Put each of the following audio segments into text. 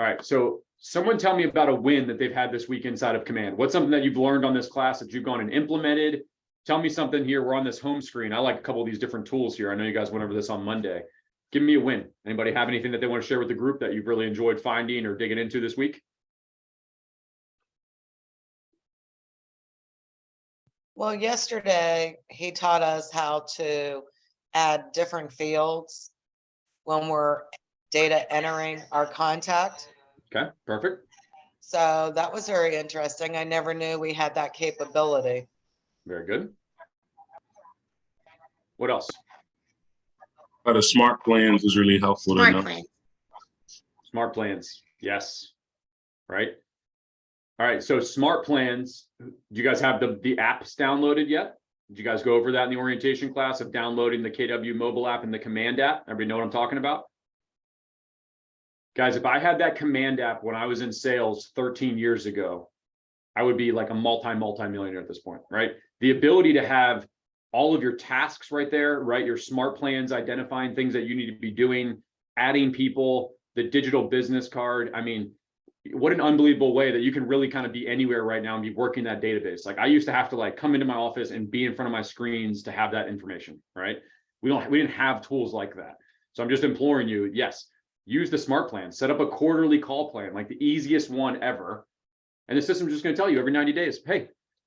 All right, so someone tell me about a win that they've had this week inside of Command. What's something that you've learned on this class that you've gone and implemented? Tell me something here. We're on this home screen. I like a couple of these different tools here. I know you guys went over this on Monday. Give me a win. Anybody have anything that they want to share with the group that you've really enjoyed finding or digging into this week? Well, yesterday he taught us how to add different fields when we're data entering our contact. Okay, perfect. So that was very interesting. I never knew we had that capability. Very good. What else? The smart plans is really helpful to know. Smart plans. Yes. Right. All right. So smart plans. Do you guys have the apps downloaded yet? Did you guys go over that in the orientation class of downloading the KW mobile app and the Command app? Everybody know what I'm talking about? Guys, if I had that Command app when I was in sales 13 years ago, I would be like a multi-millionaire at this point, right? The ability to have all of your tasks right there, right? Your smart plans, identifying things that you need to be doing, adding people, the digital business card. I mean, what an unbelievable way that you can really kind of be anywhere right now and be working that database. Like I used to have to like come into my office and be in front of my screens to have that information, right? We didn't have tools like that. So I'm just imploring you, yes, use the smart plan, set up a quarterly call plan, like the easiest one ever. And the system's just going to tell you every 90 days, hey,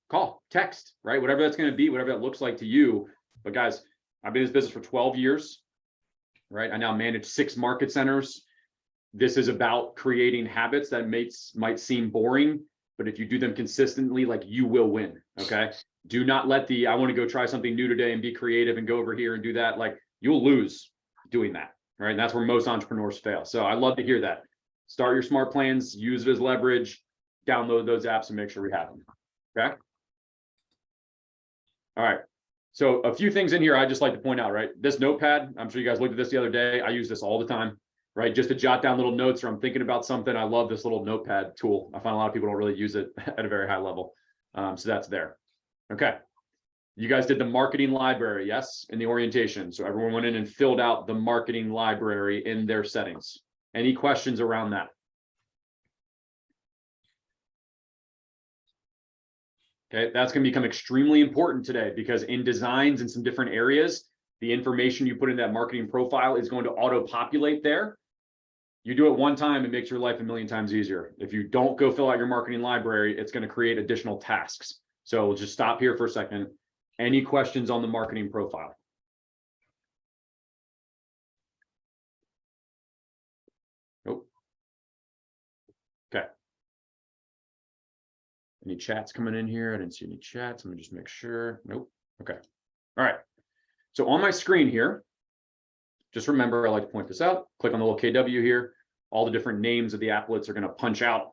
call, text, right? Whatever that's going to be, whatever that looks like to you. But guys, I've been in this business for 12 years, right? I now manage 6 market centers. This is about creating habits that might seem boring, but if you do them consistently, like you will win, okay? Do not let I want to go try something new today and be creative and go over here and do that. Like you'll lose doing that, right? And that's where most entrepreneurs fail. So I love to hear that. Start your smart plans, use it as leverage, download those apps and make sure we have them, okay? All right. So a few things in here I just like to point out, right? This notepad, I'm sure you guys looked at this the other day. I use this all the time, right? Just to jot down little notes or I'm thinking about something. I love this little notepad tool. I find a lot of people don't really use it at a very high level. So that's there. Okay. You guys did the marketing library, yes, in the orientation. So everyone went in and filled out the marketing library in their settings. Any questions around that? Okay, that's going to become extremely important today because in designs in some different areas, the information you put in that marketing profile is going to auto-populate there. You do it one time, it makes your life a million times easier. If you don't go fill out your marketing library, it's going to create additional tasks. So we'll just stop here for a second. Any questions on the marketing profile? Nope. Okay. Any chats coming in here? I didn't see any chats. Let me just make sure. Nope. Okay. All right. So on my screen here, just remember, I like to point this out. Click on the little KW here. All the different names of the applets are going to punch out.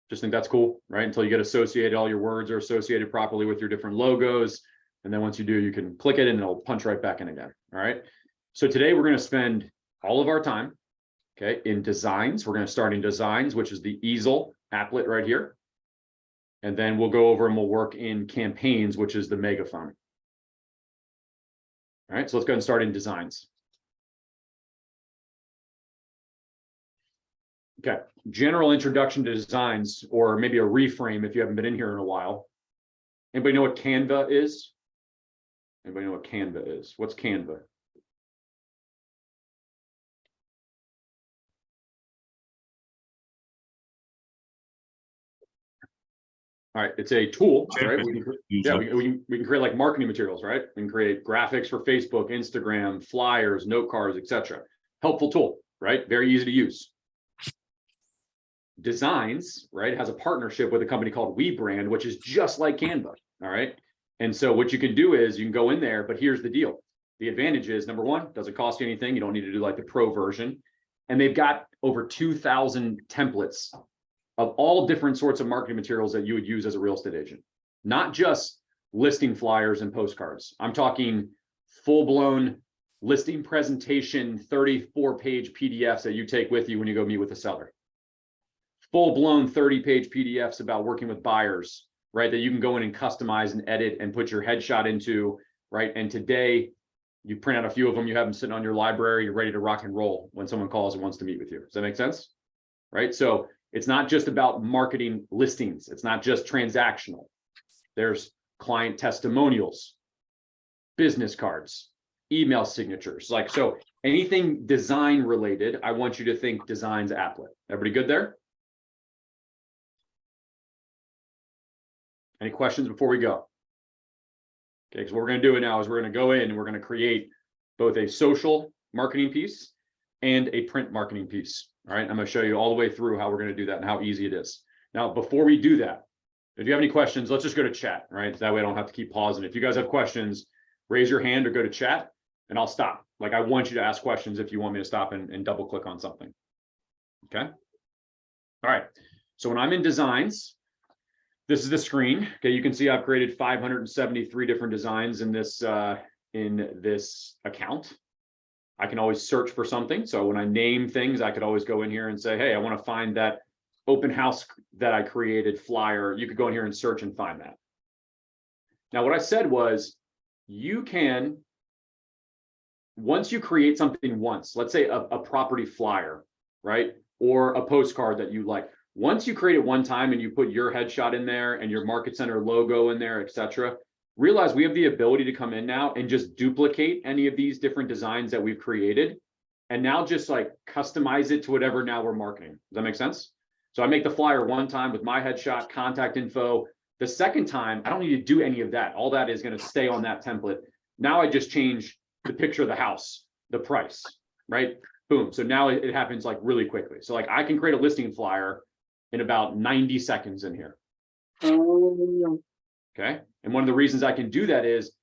Just think that's cool, right? Until you get associated, all your words are associated properly with your different logos. And then once you do, you can click it and it'll punch right back in again. All right. So today we're going to spend all of our time, okay, in designs. We're going to start in designs, which is the easel applet right here. And then we'll go over and we'll work in campaigns, which is the megaphone. All right, so let's go ahead and start in designs. Okay, general introduction to designs, or maybe a reframe if you haven't been in here in a while. Anybody know what Canva is? Anybody know what Canva is? What's Canva? All right, it's a tool, right? We can create like marketing materials, right? We can create graphics for Facebook, Instagram, flyers, note cards, etc. Helpful tool, right? Very easy to use. Designs, right, has a partnership with a company called WeBrand, which is just like Canva, all right? And so what you can do is you can go in there, but here's the deal. The advantage is, number one, doesn't cost you anything. You don't need to do like the pro version. And they've got over 2,000 templates of all different sorts of marketing materials that you would use as a real estate agent, not just listing flyers and postcards. I'm talking full-blown listing presentation, 34-page PDFs that you take with you when you go meet with a seller. Full-blown 30-page PDFs about working with buyers, right? That you can go in and customize and edit and put your headshot into, right? And today, you print out a few of them, you have them sitting on your library, you're ready to rock and roll when someone calls and wants to meet with you. Does that make sense? right? So it's not just about marketing listings. It's not just transactional. There's client testimonials, business cards, email signatures. Like, so anything design related, I want you to think Designs Applet. Everybody good there? Any questions before we go? Okay, because what we're going to do now is we're going to go in and we're going to create both a social marketing piece and a print marketing piece. All right, I'm going to show you all the way through how we're going to do that and how easy it is. Now, before we do that, if you have any questions, let's just go to chat, right? That way I don't have to keep pausing. If you guys have questions, raise your hand or go to chat and I'll stop. Like, I want you to ask questions if you want me to stop and double click on something. Okay. All right. So when I'm in designs, this is the screen. Okay. You can see I've created 573 different designs in this account. I can always search for something. So when I name things, I could always go in here and say, hey, I want to find that open house that I created flyer. You could go in here and search and find that. Now, what I said was, you can, once you create something once, let's say a property flyer, right? Or a postcard that you like, once you create it one time and you put your headshot in there and your Market Center logo in there, etc., realize we have the ability to come in now and just duplicate any of these different designs that we've created and now just like customize it to whatever now we're marketing. Does that make sense? So I make the flyer one time with my headshot, contact info. The second time, I don't need to do any of that. All that is going to stay on that template. Now I just change the picture of the house, the price, right? Boom. So now it happens like really quickly. So like I can create a listing flyer in about 90 seconds in here. Okay. And one of the reasons I can do that is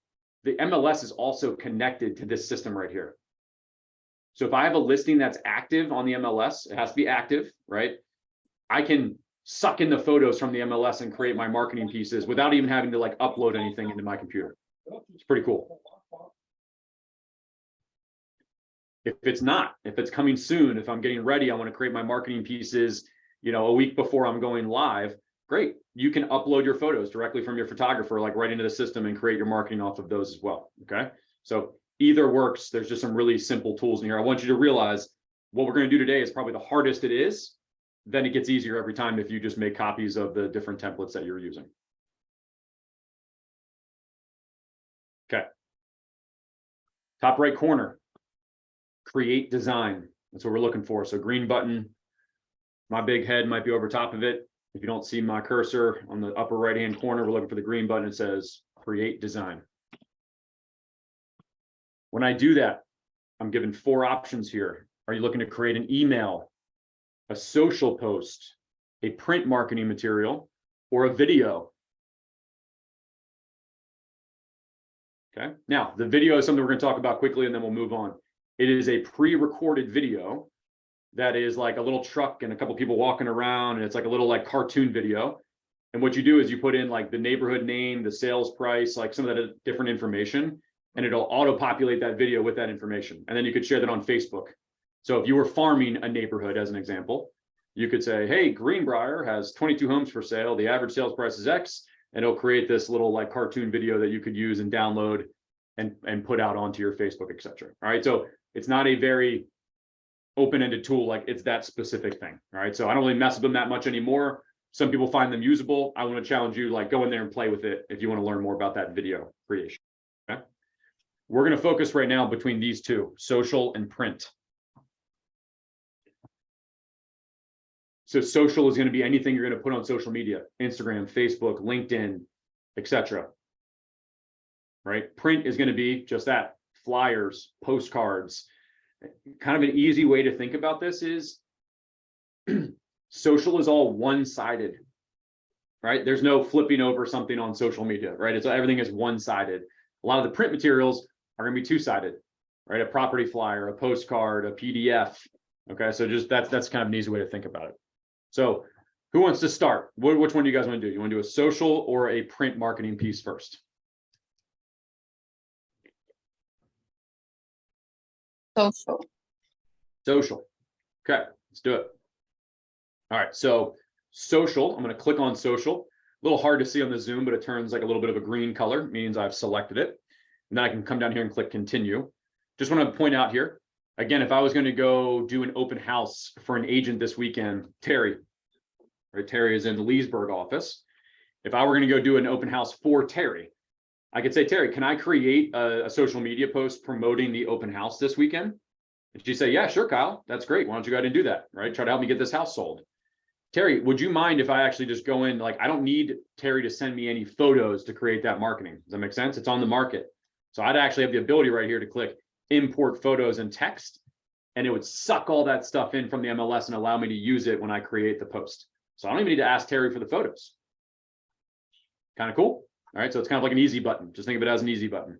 the MLS is also connected to this system right here. So if I have a listing that's active on the MLS, it has to be active, right? I can suck in the photos from the MLS and create my marketing pieces without even having to like upload anything into my computer. It's pretty cool. If it's not, if it's coming soon, if I'm getting ready, I want to create my marketing pieces, you know, a week before I'm going live, great. You can upload your photos directly from your photographer, like right into the system and create your marketing off of those as well. Okay. So either works. There's just some really simple tools in here. I want you to realize what we're going to do today is probably the hardest it is. Then it gets easier every time if you just make copies of the different templates that you're using. Okay. Top right corner, create design. That's what we're looking for. So green button, my big head might be over top of it. If you don't see my cursor on the upper right-hand corner, we're looking for the green button. It says create design. When I do that, I'm given 4 options here. Are you looking to create an email, a social post, a print marketing material, or a video? Okay. Now, the video is something we're going to talk about quickly and then we'll move on. It is a pre-recorded video that is like a little truck and a couple people walking around, and it's like a little like cartoon video. And what you do is you put in like the neighborhood name, the sales price, like some of that different information, and it'll auto-populate that video with that information. And then you could share that on Facebook. So if you were farming a neighborhood, as an example, you could say, hey, Greenbrier has 22 homes for sale. The average sales price is X. And it'll create this little like cartoon video that you could use and download and put out onto your Facebook, et cetera. All right. So it's not a very open-ended tool. Like it's that specific thing. All right. So I don't really mess with them that much anymore. Some people find them usable. I want to challenge you, like go in there and play with it if you want to learn more about that video creation. Okay. We're going to focus right now between these two, social and print. So social is going to be anything you're going to put on social media, Instagram, Facebook, LinkedIn, etc. Right? Print is going to be just that, flyers, postcards. Kind of an easy way to think about this is social is all one-sided, right? There's no flipping over something on social media, right? It's everything is one-sided. A lot of the print materials are going to be two-sided, right? A property flyer, a postcard, a PDF. Okay, so just that's kind of an easy way to think about it. So who wants to start? Which one do you guys want to do? You want to do a social or a print marketing piece first? Social. Social. Okay, let's do it. All right, so social, I'm going to click on social. A little hard to see on the Zoom, but it turns like a little bit of a green color, means I've selected it. And then I can come down here and click continue. Just want to point out here, Again, if I was going to go do an open house for an agent this weekend, Terry, right? Terry is in the Leesburg office. If I were going to go do an open house for Terry, I could say, Terry, can I create a social media post promoting the open house this weekend? And she'd say, yeah, sure, Kyle. That's great. Why don't you go ahead and do that, right? Try to help me get this house sold. Terry, would you mind if I actually just go in, like, I don't need Terry to send me any photos to create that marketing. Does that make sense? It's on the market. So I'd actually have the ability right here to click import photos and text, and it would suck all that stuff in from the MLS and allow me to use it when I create the post. So I don't even need to ask Terry for the photos. Kind of cool. All right. So it's kind of like an easy button. Just think of it as an easy button.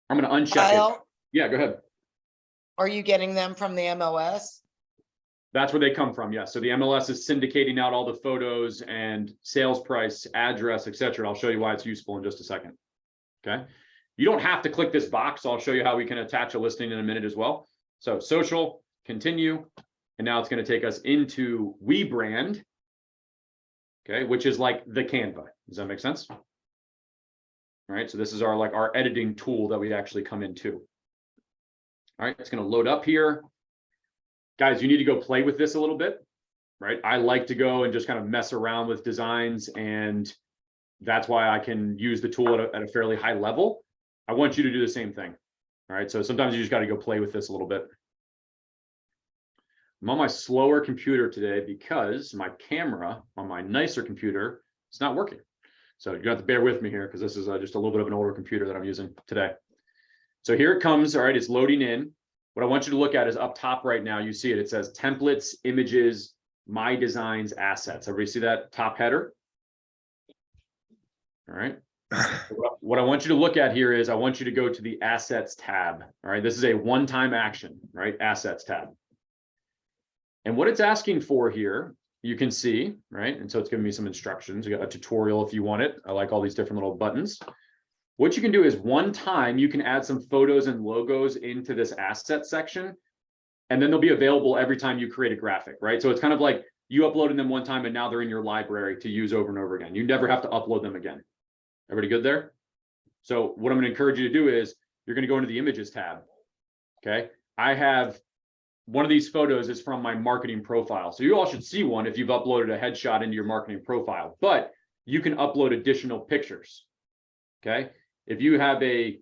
I'm going to uncheck it. Kyle, Yeah, go ahead. are you getting them from the MLS? That's where they come from. Yeah. So the MLS is syndicating out all the photos and sales price, address, etc. I'll show you why it's useful in just a second. Okay. You don't have to click this box. I'll show you how we can attach a listing in a minute as well. So social, continue. And now it's going to take us into WeBrand. Okay. Which is like the Canva. Does that make sense? All right. So this is our editing tool that we actually come into. All right. It's going to load up here. Guys, you need to go play with this a little bit, right? I like to go and just kind of mess around with designs, and that's why I can use the tool at a fairly high level. I want you to do the same thing. All right. So sometimes you just got to go play with this a little bit. I'm on my slower computer today because my camera on my nicer computer is not working. So you're gonna have to bear with me here because this is just a little bit of an older computer that I'm using today. So here it comes. All right. It's loading in. What I want you to look at is up top right now. You see it. It says templates, images, my designs, assets. Everybody see that top header? All right. What I want you to look at here is I want you to go to the assets tab. All right. This is a one-time action, right? Assets tab. And what it's asking for here, you can see, right? And so it's giving me some instructions. You got a tutorial if you want it. I like all these different little buttons. What you can do is one time you can add some photos and logos into this asset section, and then they'll be available every time you create a graphic, right? So it's kind of like you uploaded them one time and now they're in your library to use over and over again. You never have to upload them again. Everybody good there? So what I'm going to encourage you to do is you're going to go into the images tab. Okay. I have one of these photos is from my marketing profile. So you all should see one if you've uploaded a headshot into your marketing profile, but you can upload additional pictures. Okay. If you have a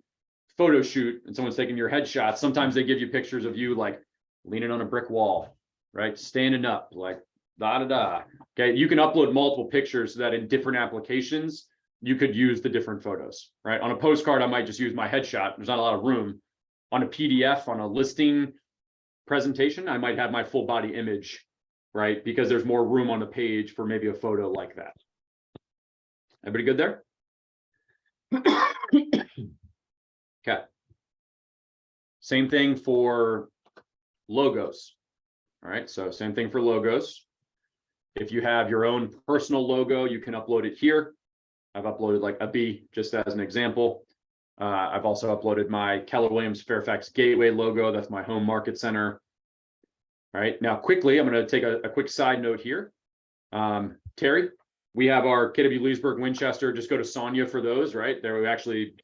photo shoot and someone's taking your headshot, sometimes they give you pictures of you like leaning on a brick wall, right? Standing up, like da-da-da. Okay, you can upload multiple pictures so that in different applications, you could use the different photos, right? On a postcard, I might just use my headshot. There's not a lot of room. On a PDF, on a listing presentation, I might have my full body image, right? Because there's more room on the page for maybe a photo like that. Everybody good there? Okay. Same thing for logos. All right. So same thing for logos. If you have your own personal logo, you can upload it here. I've uploaded like a B just as an example. I've also uploaded my Keller Williams Fairfax Gateway logo. That's my home market center. All right. Now quickly, I'm going to take a quick side note here. Terry, we have our KW Leesburg Winchester. Just go to Sonia for those, right? There actually,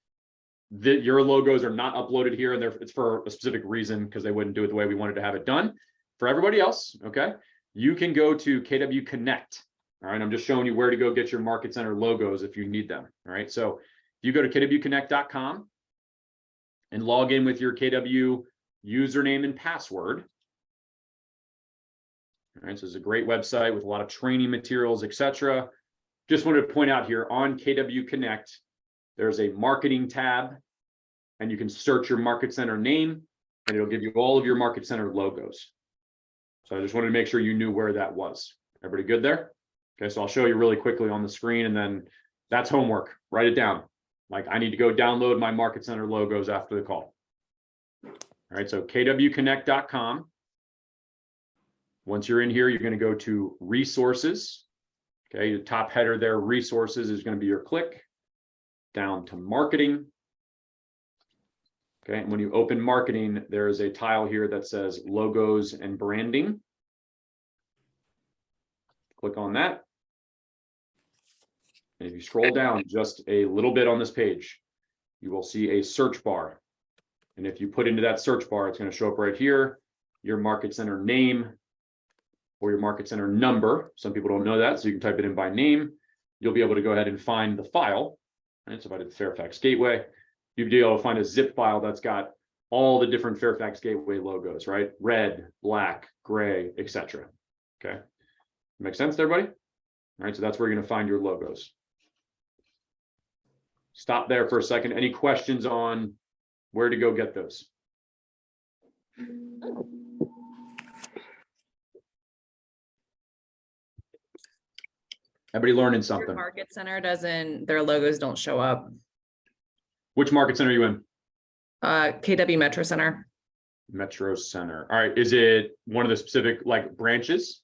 your logos are not uploaded here, and it's for a specific reason because they wouldn't do it the way we wanted to have it done. For everybody else, okay, you can go to KW Connect. All right, I'm just showing you where to go get your market center logos if you need them. All right, so if you go to kwconnect.com and log in with your KW username and password. All right, so it's a great website with a lot of training materials, etc. Just wanted to point out here on KW Connect, there's a marketing tab, and you can search your market center name, and it'll give you all of your market center logos. So I just wanted to make sure you knew where that was. Everybody good there? Okay, so I'll show you really quickly on the screen, and then that's homework. Write it down. Like I need to go download my market center logos after the call. All right, so kwconnect.com. Once you're in here, you're going to go to resources. Okay, the top header there, resources, is going to be your click down to marketing. Okay, and when you open marketing, there is a tile here that says logos and branding. Click on that. And if you scroll down just a little bit on this page, you will see a search bar. And if you put into that search bar, it's going to show up right here, your market center name or your market center number. Some people don't know that, so you can type it in by name. You'll be able to go ahead and find the file. Right? So if I did Fairfax Gateway, you'd be able to find a zip file that's got all the different Fairfax Gateway logos, right? Red, black, gray, etc. Okay. Make sense to everybody? All right, so that's where you're going to find your logos. Stop there for a second. Any questions on where to go get those? Everybody learning Your something. market center doesn't, their logos don't show up. Which market center are you in? KW Metro Center. Metro Center. All right. Is it one of the specific like branches?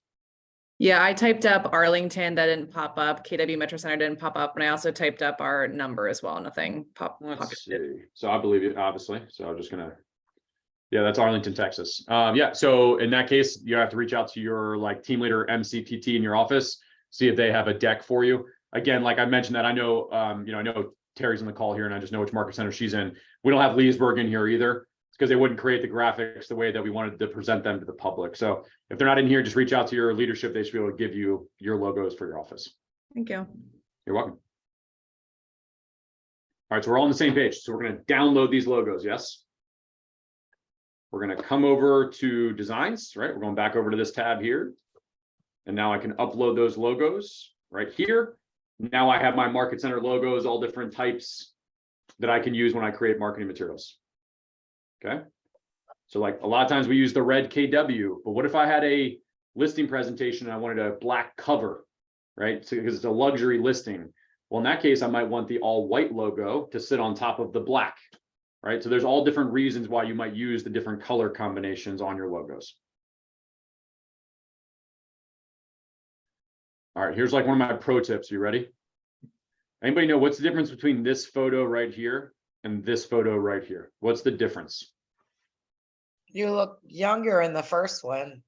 Yeah, I typed up Arlington, that didn't pop up. KW Metro Center didn't pop up. And I also typed up our number as well. Nothing popped. Let's see. So I believe it, obviously. So I'm just gonna, yeah, that's Arlington, Texas. Yeah. So in that case, you have to reach out to your like team leader, MCPT in your office, see if they have a deck for you. Again, like I mentioned that I know, I know Terry's on the call here and I just know which market center she's in. We don't have Leesburg in here either. It's because they wouldn't create the graphics the way that we wanted to present them to the public. So if they're not in here, just reach out to your leadership. They should be able to give you your logos for your office. Thank you. You're welcome. All right, so we're all on the same page. So we're going to download these logos, yes? We're going to come over to designs, right? We're going back over to this tab here. And now I can upload those logos right here. Now I have my market center logos, all different types that I can use when I create marketing materials. Okay. So like a lot of times we use the red KW, but what if I had a listing presentation and I wanted a black cover, right? So because it's a luxury listing. Well, in that case, I might want the all white logo to sit on top of the black, right? So there's all different reasons why you might use the different color combinations on your logos. All right, here's like one of my pro tips. You ready? Anybody know what's the difference between this photo right here and this photo right here? What's the difference? You look younger in the first one.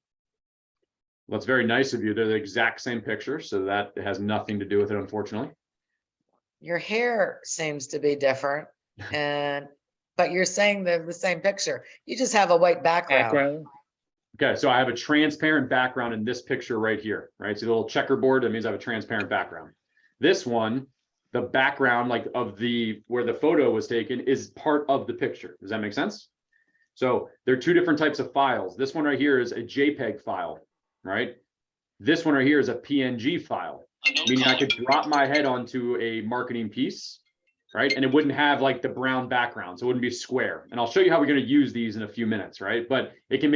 Well, that's very nice of you. They're the exact same picture, so that has nothing to do with it, unfortunately. Your hair seems to be different but you're saying they're the same picture. You just have a white background. Okay, so I have a transparent background in this picture right here, right? So the little checkerboard, that means I have a transparent background. This one, the background like of where the photo was taken is part of the picture. Does that make sense? So there are two different types of files. This one right here is a JPEG file, right? This one right here is a PNG file, meaning I could drop my head onto a marketing piece, right? And it wouldn't have like the brown background, so it wouldn't be square. And I'll show you how we're going to use these in a few minutes, right? But it can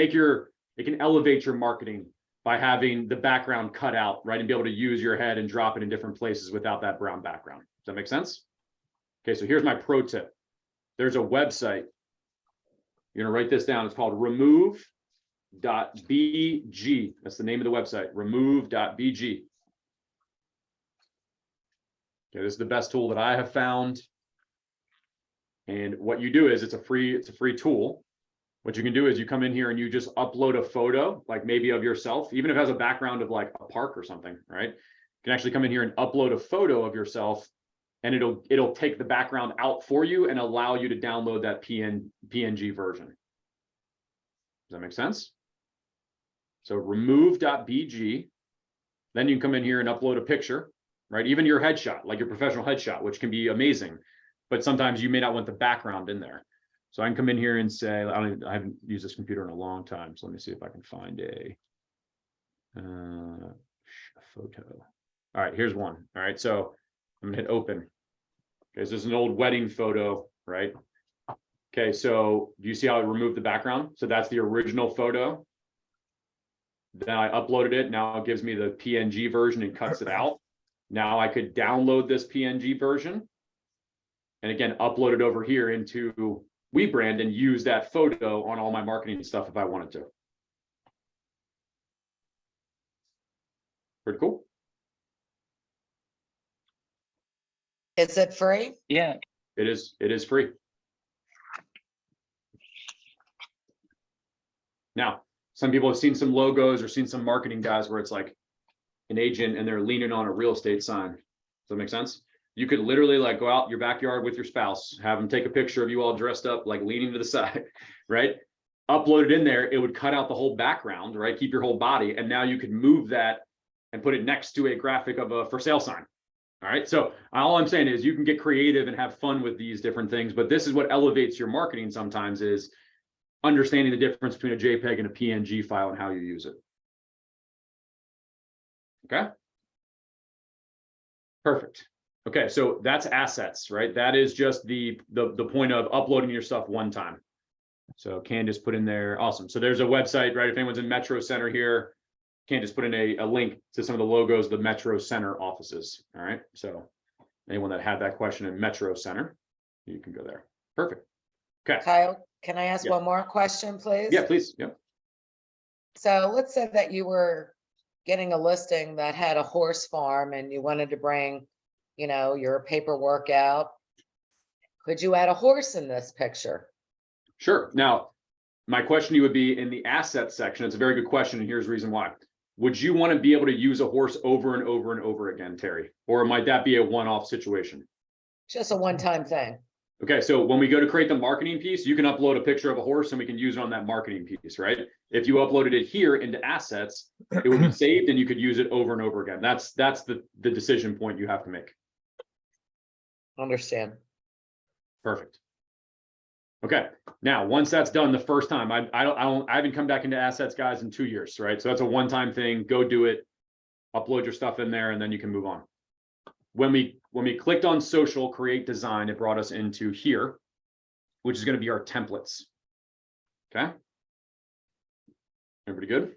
elevate your marketing by having the background cut out, right? And be able to use your head and drop it in different places without that brown background. Does that make sense? Okay, so here's my pro tip. There's a website. You're gonna write this down. It's called remove.bg. That's the name of the website, remove.bg. Okay, this is the best tool that I have found. And what you do is it's a free tool. What you can do is you come in here and you just upload a photo, like maybe of yourself, even if it has a background of like a park or something, right? You can actually come in here and upload a photo of yourself and it'll take the background out for you and allow you to download that PNG version. Does that make sense? So remove.bg, then you can come in here and upload a picture, right? Even your headshot, like your professional headshot, which can be amazing, but sometimes you may not want the background in there. So I can come in here and say, I haven't used this computer in a long time. So let me see if I can find a photo. All right, here's one. All right, so I'm gonna hit open. Okay, so this is an old wedding photo, right? Okay, so do you see how it removed the background? So that's the original photo. Then I uploaded it. Now it gives me the PNG version and cuts it out. Now I could download this PNG version. And again, upload it over here into WeBrand and use that photo on all my marketing stuff if I wanted to. Pretty cool. Is it free? Yeah, It is free. Now, some people have seen some logos or seen some marketing guys where it's like an agent and they're leaning on a real estate sign. Does that make sense? You could literally like go out your backyard with your spouse, have them take a picture of you all dressed up, like leaning to the side, right? Upload it in there. It would cut out the whole background, right? Keep your whole body. And now you could move that and put it next to a graphic of a for sale sign. All right. So all I'm saying is you can get creative and have fun with these different things, but this is what elevates your marketing sometimes is understanding the difference between a JPEG and a PNG file and how you use it. Okay. Perfect. Okay, so that's assets, right? That is just the point of uploading your stuff one time. So Candace put in there, awesome. So there's a website, right? If anyone's in Metro Center here, Candace put in a link to some of the logos of the Metro Center offices. All right, so anyone that had that question in Metro Center, you can go there. Perfect. Okay. Kyle, can I ask Yeah. one more question, please? Yeah, please. Yeah. So let's say that you were getting a listing that had a horse farm and you wanted to bring, you know, your paperwork out. Could you add a horse in this picture? Sure. Now, my question to you would be in the asset section. It's a very good question, and here's the reason why. Would you want to be able to use a horse over and over and over again, Terry? Or might that be a one-off situation? Just a one-time thing. Okay, so when we go to create the marketing piece, you can upload a picture of a horse and we can use it on that marketing piece, right? If you uploaded it here into assets, it would be saved and you could use it over and over again. That's the decision point you have to make. Understand. Perfect. Okay, now once that's done the first time, I haven't come back into assets, guys, in 2 years, right? So that's a one-time thing. Go do it, upload your stuff in there, and then you can move on. When we clicked on social, create design, it brought us into here, which is going to be our templates. Okay. Everybody good?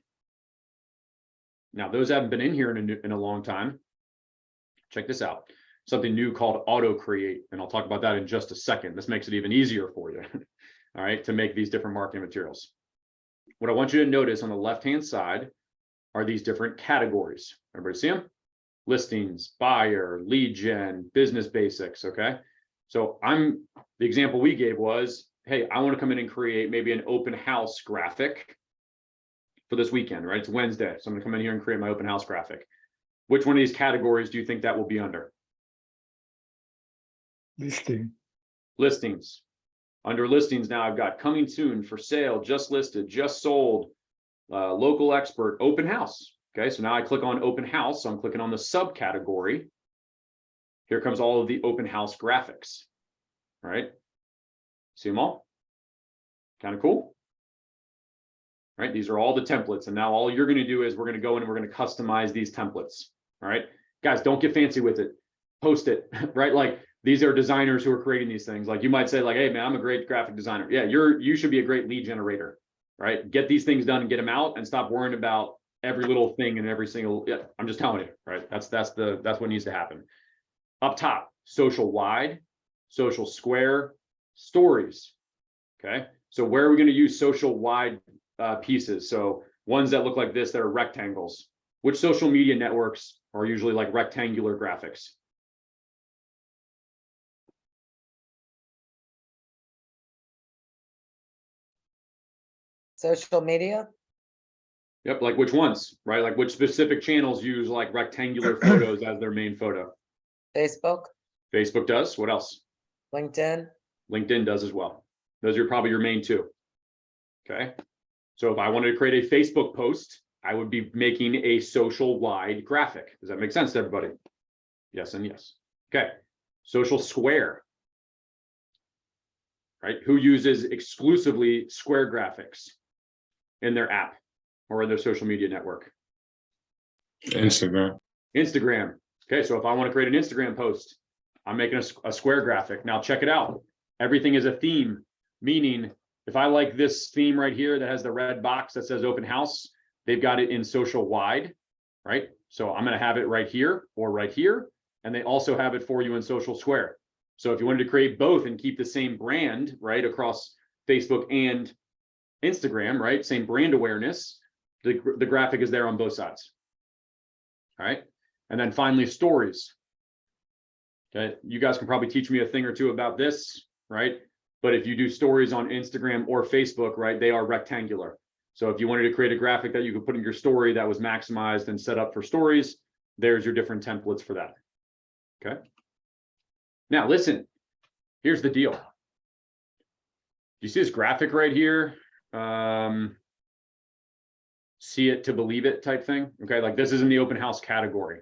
Now, those haven't been in here in a long time. Check this out. Something new called auto create, and I'll talk about that in just a second. This makes it even easier for you, all right, to make these different marketing materials. What I want you to notice on the left-hand side are these different categories. Everybody see them? Listings, buyer, lead gen, business basics, okay? So the example we gave was, hey, I want to come in and create maybe an open house graphic for this weekend, right? It's Wednesday, so I'm gonna come in here and create my open house graphic. Which one of these categories do you think that will be under? Listing. Listings. Under listings now, I've got coming soon, for sale, just listed, just sold, local expert, open house. Okay, so now I click on open house. So I'm clicking on the subcategory. Here comes all of the open house graphics. All right. See them all? Kind of cool. All right, these are all the templates. And now all you're going to do is we're going to go in and we're going to customize these templates. All right, guys, don't get fancy with it. Post it, right? Like these are designers who are creating these things. Like you might say like, hey man, I'm a great graphic designer. Yeah, you should be a great lead generator, right? Get these things done and get them out and stop worrying about every little thing and every single, yeah, I'm just telling you, right? That's what needs to happen. Up top, social wide, social square, stories. Okay, so where are we going to use social wide pieces? So ones that look like this that are rectangles. Which social media networks are usually like rectangular graphics? Social media? Yep, like which ones, right? Like which specific channels use like rectangular photos as their main photo? Facebook? Facebook does. What else? LinkedIn? LinkedIn does as well. Those are probably your main two. Okay. So if I wanted to create a Facebook post, I would be making a social wide graphic. Does that make sense to everybody? Yes and yes. Okay. Social square. Right? Who uses exclusively square graphics in their app or in their social media network? Instagram. Instagram. Okay, so if I want to create an Instagram post, I'm making a square graphic. Now check it out. Everything is a theme, meaning if I like this theme right here that has the red box that says open house, they've got it in social wide, right? So I'm going to have it right here or right here. And they also have it for you in social square. So if you wanted to create both and keep the same brand, right, across Facebook and Instagram, right, same brand awareness, the graphic is there on both sides. All right. And then finally, stories. Okay. You guys can probably teach me a thing or two about this, right? But if you do stories on Instagram or Facebook, right, they are rectangular. So if you wanted to create a graphic that you could put in your story that was maximized and set up for stories, there's your different templates for that. Okay. Now, listen, here's the deal. You see this graphic right here? See it to believe it type thing. Okay, like this is in the open house category.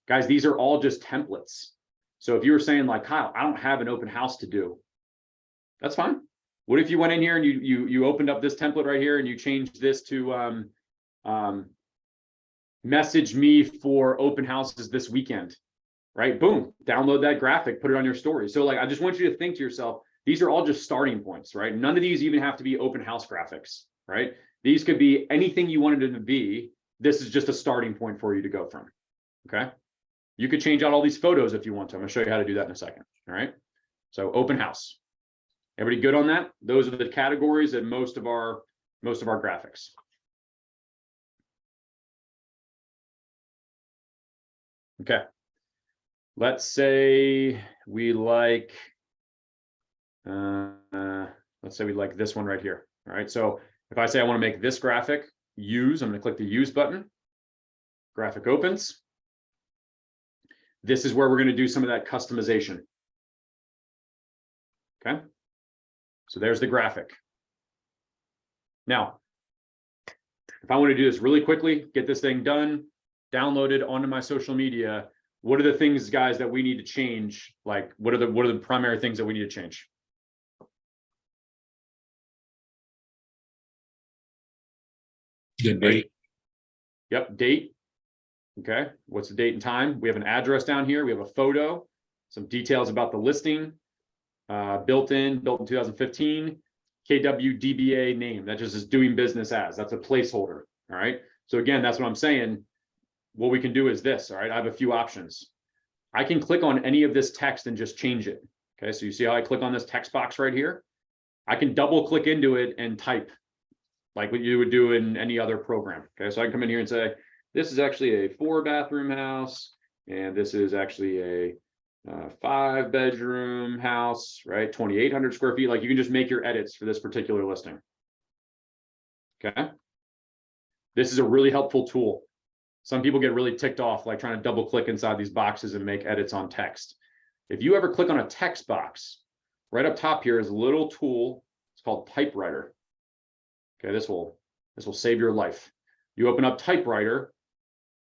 Guys, these are all just templates. So if you were saying like, Kyle, I don't have an open house to do, that's fine. What if you went in here and you opened up this template right here and you changed this to message me for open houses this weekend, right? Boom, download that graphic, put it on your story. So like, I just want you to think to yourself, these are all just starting points, right? None of these even have to be open house graphics, right? These could be anything you wanted them to be. This is just a starting point for you to go from, okay? You could change out all these photos if you want to. I'm gonna show you how to do that in a second, all right? So open house. Everybody good on that? Those are the categories and most of our graphics. Okay. Let's say we like, this one right here. All right. So if I say I want to make this graphic use, I'm going to click the use button. Graphic opens. This is where we're going to do some of that customization. Okay. So there's the graphic. Now, if I want to do this really quickly, get this thing done, downloaded onto my social media, what are the things, guys, that we need to change? Like, what are the primary things that we need to change? The date. Yep, date. Okay, what's the date and time? We have an address down here. We have a photo, some details about the listing, built in 2015, KWDBA name. That just is doing business as. That's a placeholder. All right. So again, that's what I'm saying. What we can do is this. All right, I have a few options. I can click on any of this text and just change it. Okay, so you see how I click on this text box right here? I can double click into it and type like what you would do in any other program. Okay, so I can come in here and say, this is actually a 4-bathroom house, and this is actually a 5-bedroom house, right? 2,800 square feet. Like you can just make your edits for this particular listing. Okay. This is a really helpful tool. Some people get really ticked off, like trying to double click inside these boxes and make edits on text. If you ever click on a text box, right up top here is a little tool. It's called Typewriter. Okay, this will save your life. You open up Typewriter,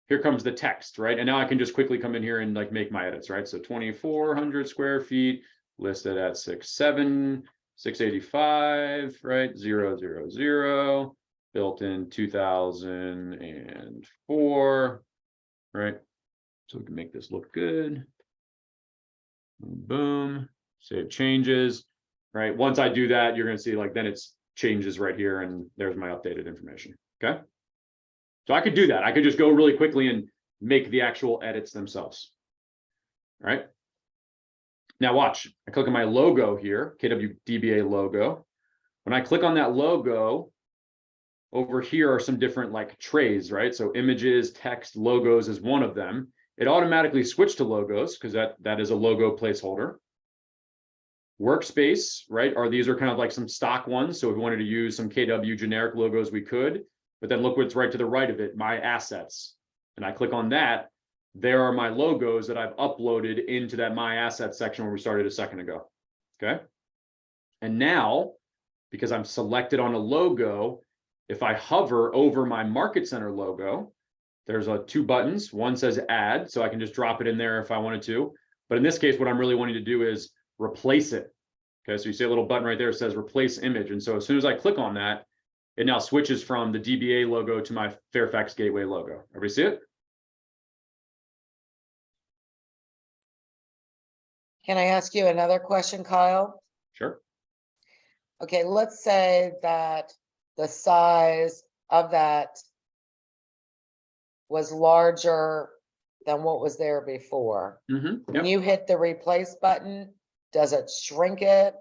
here comes the text, right? And now I can just quickly come in here and like make my edits, right? So 2,400 square feet, listed at 685, right? 000, built in 2004, right? So we can make this look good. Boom, save changes, right? Once I do that, you're gonna see like, then it's changes right here and there's my updated information, okay? So I could do that. I could just go really quickly and make the actual edits themselves. All right. Now watch, I click on my logo here, KWDBA logo. When I click on that logo, over here are some different like trays, right? So images, text, logos is one of them. It automatically switched to logos because that is a logo placeholder. Workspace, right? These are kind of like some stock ones. So if we wanted to use some KW generic logos, we could. But then look what's right to the right of it, my assets. And I click on that. There are my logos that I've uploaded into that my assets section where we started a second ago. Okay. And now, because I'm selected on a logo, if I hover over my Market Center logo, there's two buttons. One says add, so I can just drop it in there if I wanted to. But in this case, what I'm really wanting to do is replace it. Okay, so you see a little button right there that says replace image. And so as soon as I click on that, it now switches from the DBA logo to my Fairfax Gateway logo. Everybody see it? Can I ask you another question, Kyle? Sure. Okay, let's say that the size of that was larger than what was there before. When you hit the replace button, does it shrink it?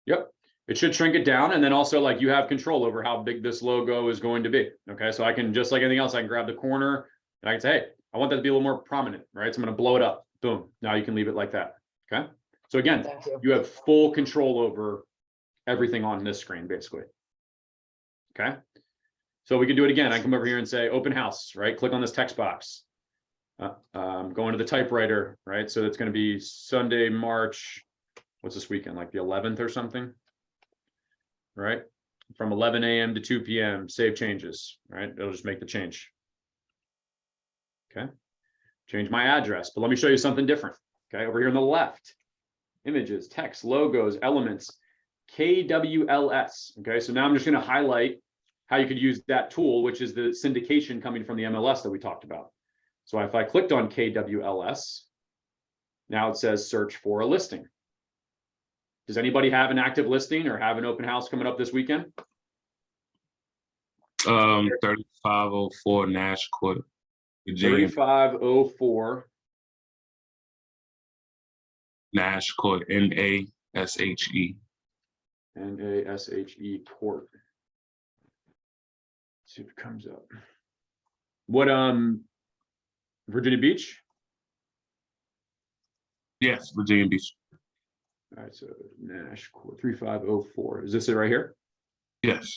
Yep. It should shrink it down. And then also like you have control over how big this logo is going to be. Okay. So I can, just like anything else, I can grab the corner and I can say, hey, I want that to be a little more prominent, right? So I'm going to blow it up. Boom. Now you can leave it like that. Okay. So again, Thank you. you have full control over everything on this screen, basically. Okay. So we can do it again. I come over here and say open house, right? Click on this text box. Going to the typewriter, right? So it's going to be Sunday, March, what's this weekend, like the 11th or something? Right? From 11 a.m. to 2 p.m., save changes, right? It'll just make the change. Okay. Change my address, but let me show you something different. Okay. Over here on the left, images, text, logos, elements, KWLS. Okay. So now I'm just going to highlight how you could use that tool, which is the syndication coming from the MLS that we talked about. So if I clicked on KWLS, now it says search for a listing. Does anybody have an active listing or have an open house coming up this weekend? 3504 Nash Court, Virginia. 3504 Nash Court, NASHE. NASHE Court. See if it comes up. What, Virginia Beach? Yes, Virginia Beach. All right, so Nash Court 3504. Is this it right here? Yes.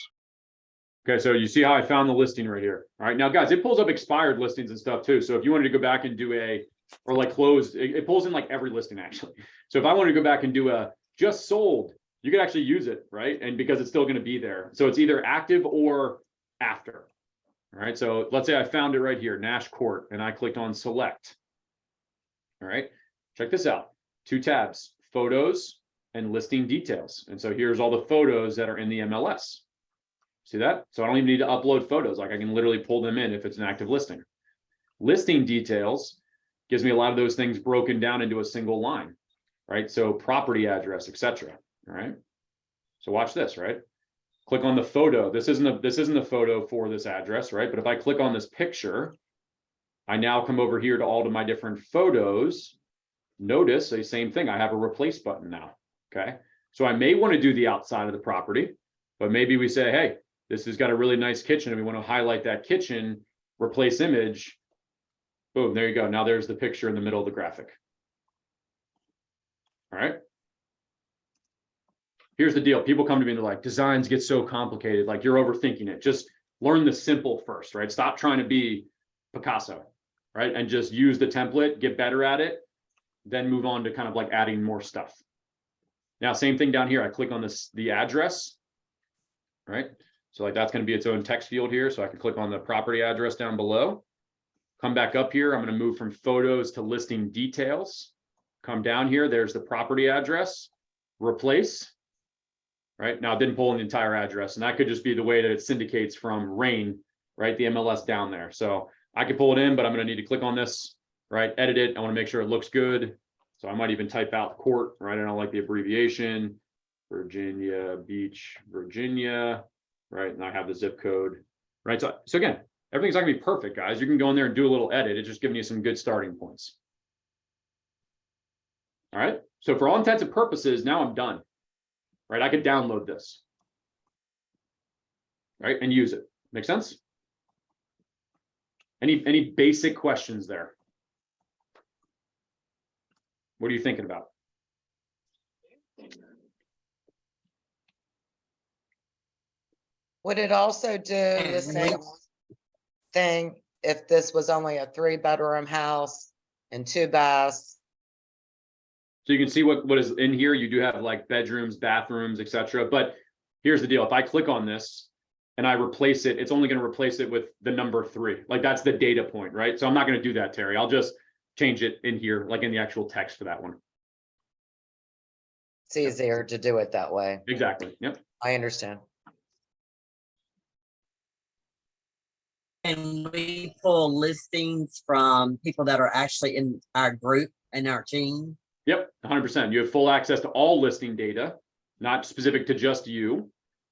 Okay, so you see how I found the listing right here. All right, now guys, it pulls up expired listings and stuff too. So if you wanted to go back and do or like closed, it pulls in like every listing actually. So if I wanted to go back and do a just sold, you could actually use it, right? And because it's still going to be there. So it's either active or after. All right, so let's say I found it right here, Nash Court, and I clicked on select. All right, check this out. 2 tabs, photos and listing details. And so here's all the photos that are in the MLS. See that? So I don't even need to upload photos. Like I can literally pull them in if it's an active listing. Listing details gives me a lot of those things broken down into a single line, right? So property address, etc. All right. So watch this, right? Click on the photo. This isn't a photo for this address, right? But if I click on this picture, I now come over here to all of my different photos. Notice the same thing. I have a replace button now. Okay. So I may want to do the outside of the property, but maybe we say, hey, this has got a really nice kitchen and we want to highlight that kitchen, replace image. Boom, there you go. Now there's the picture in the middle of the graphic. All right. Here's the deal. People come to me and they're like, designs get so complicated. Like you're overthinking it. Just learn the simple first, right? Stop trying to be Picasso, right? And just use the template, get better at it, then move on to kind of like adding more stuff. Now, same thing down here. I click on the address, right? So like that's going to be its own text field here. So I can click on the property address down below, come back up here. I'm going to move from photos to listing details, come down here. There's the property address, replace, right? Now it didn't pull in the entire address and that could just be the way that it syndicates from RAIN, right? The MLS down there. So I could pull it in, but I'm going to need to click on this, right? Edit it. I want to make sure it looks good. So I might even type out court, right? I don't like the abbreviation, Virginia Beach, Virginia. Right, and I have the zip code, right? So again, everything's not gonna be perfect, guys. You can go in there and do a little edit. It's just giving you some good starting points. All right, so for all intents and purposes, now I'm done, right? I could download this, right, and use it. Make sense? Any basic questions there? What are you thinking about? Would it also do the same thing if this was only a 3-bedroom house and 2 baths? So you can see what is in here. You do have like bedrooms, bathrooms, etc. But here's the deal. If I click on this and I replace it, it's only going to replace it with the number 3. Like that's the data point, right? So I'm not going to do that, Terry. I'll just change it in here, like in the actual text for that one. It's easier to do it that way. Exactly. Yep. I understand. Can we pull listings from people that are actually in our group and our team? Yep, 100%. You have full access to all listing data, not specific to just you.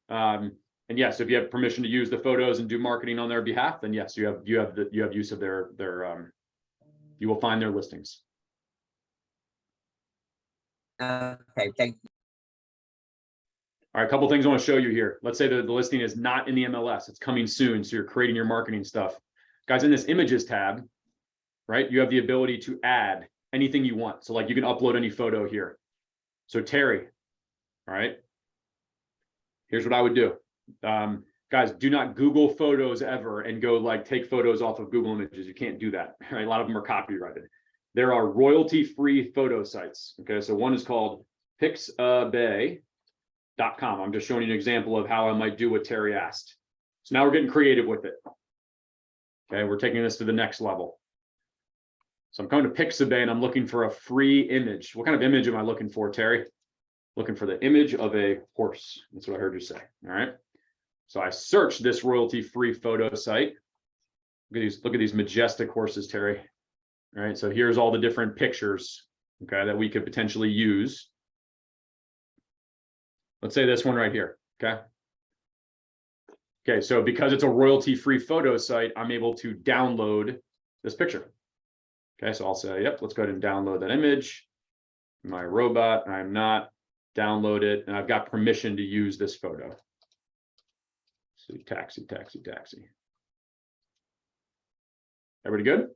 And yes, if you have permission to use the photos and do marketing on their behalf, then yes, you have use of their you will find their listings. Okay, thank you. All right, a couple things I want to show you here. Let's say that the listing is not in the MLS. It's coming soon. So you're creating your marketing stuff. Guys, in this images tab, right, you have the ability to add anything you want. So like you can upload any photo here. So Terry, all right, here's what I would do. Guys, Guys, do not Google photos ever and go like take photos off of Google Images. You can't do that. Right? A lot of them are copyrighted. There are royalty-free photo sites. Okay, so one is called Pixabay.com. I'm just showing you an example of how I might do what Terry asked. So now we're getting creative with it. Okay, we're taking this to the next level. So I'm coming to Pixabay and I'm looking for a free image. What kind of image am I looking for, Terry? Looking for the image of a horse. That's what I heard you say. All right. So I searched this royalty-free photo site. Look at these majestic horses, Terry. All right. So here's all the different pictures, okay, that we could potentially use. Let's say this one right here. Okay. Okay. So because it's a royalty-free photo site, I'm able to download this picture. Okay. So I'll say, yep, let's go ahead and download that image. My robot, I'm not. Download it, and I've got permission to use this photo. See, taxi. Everybody good?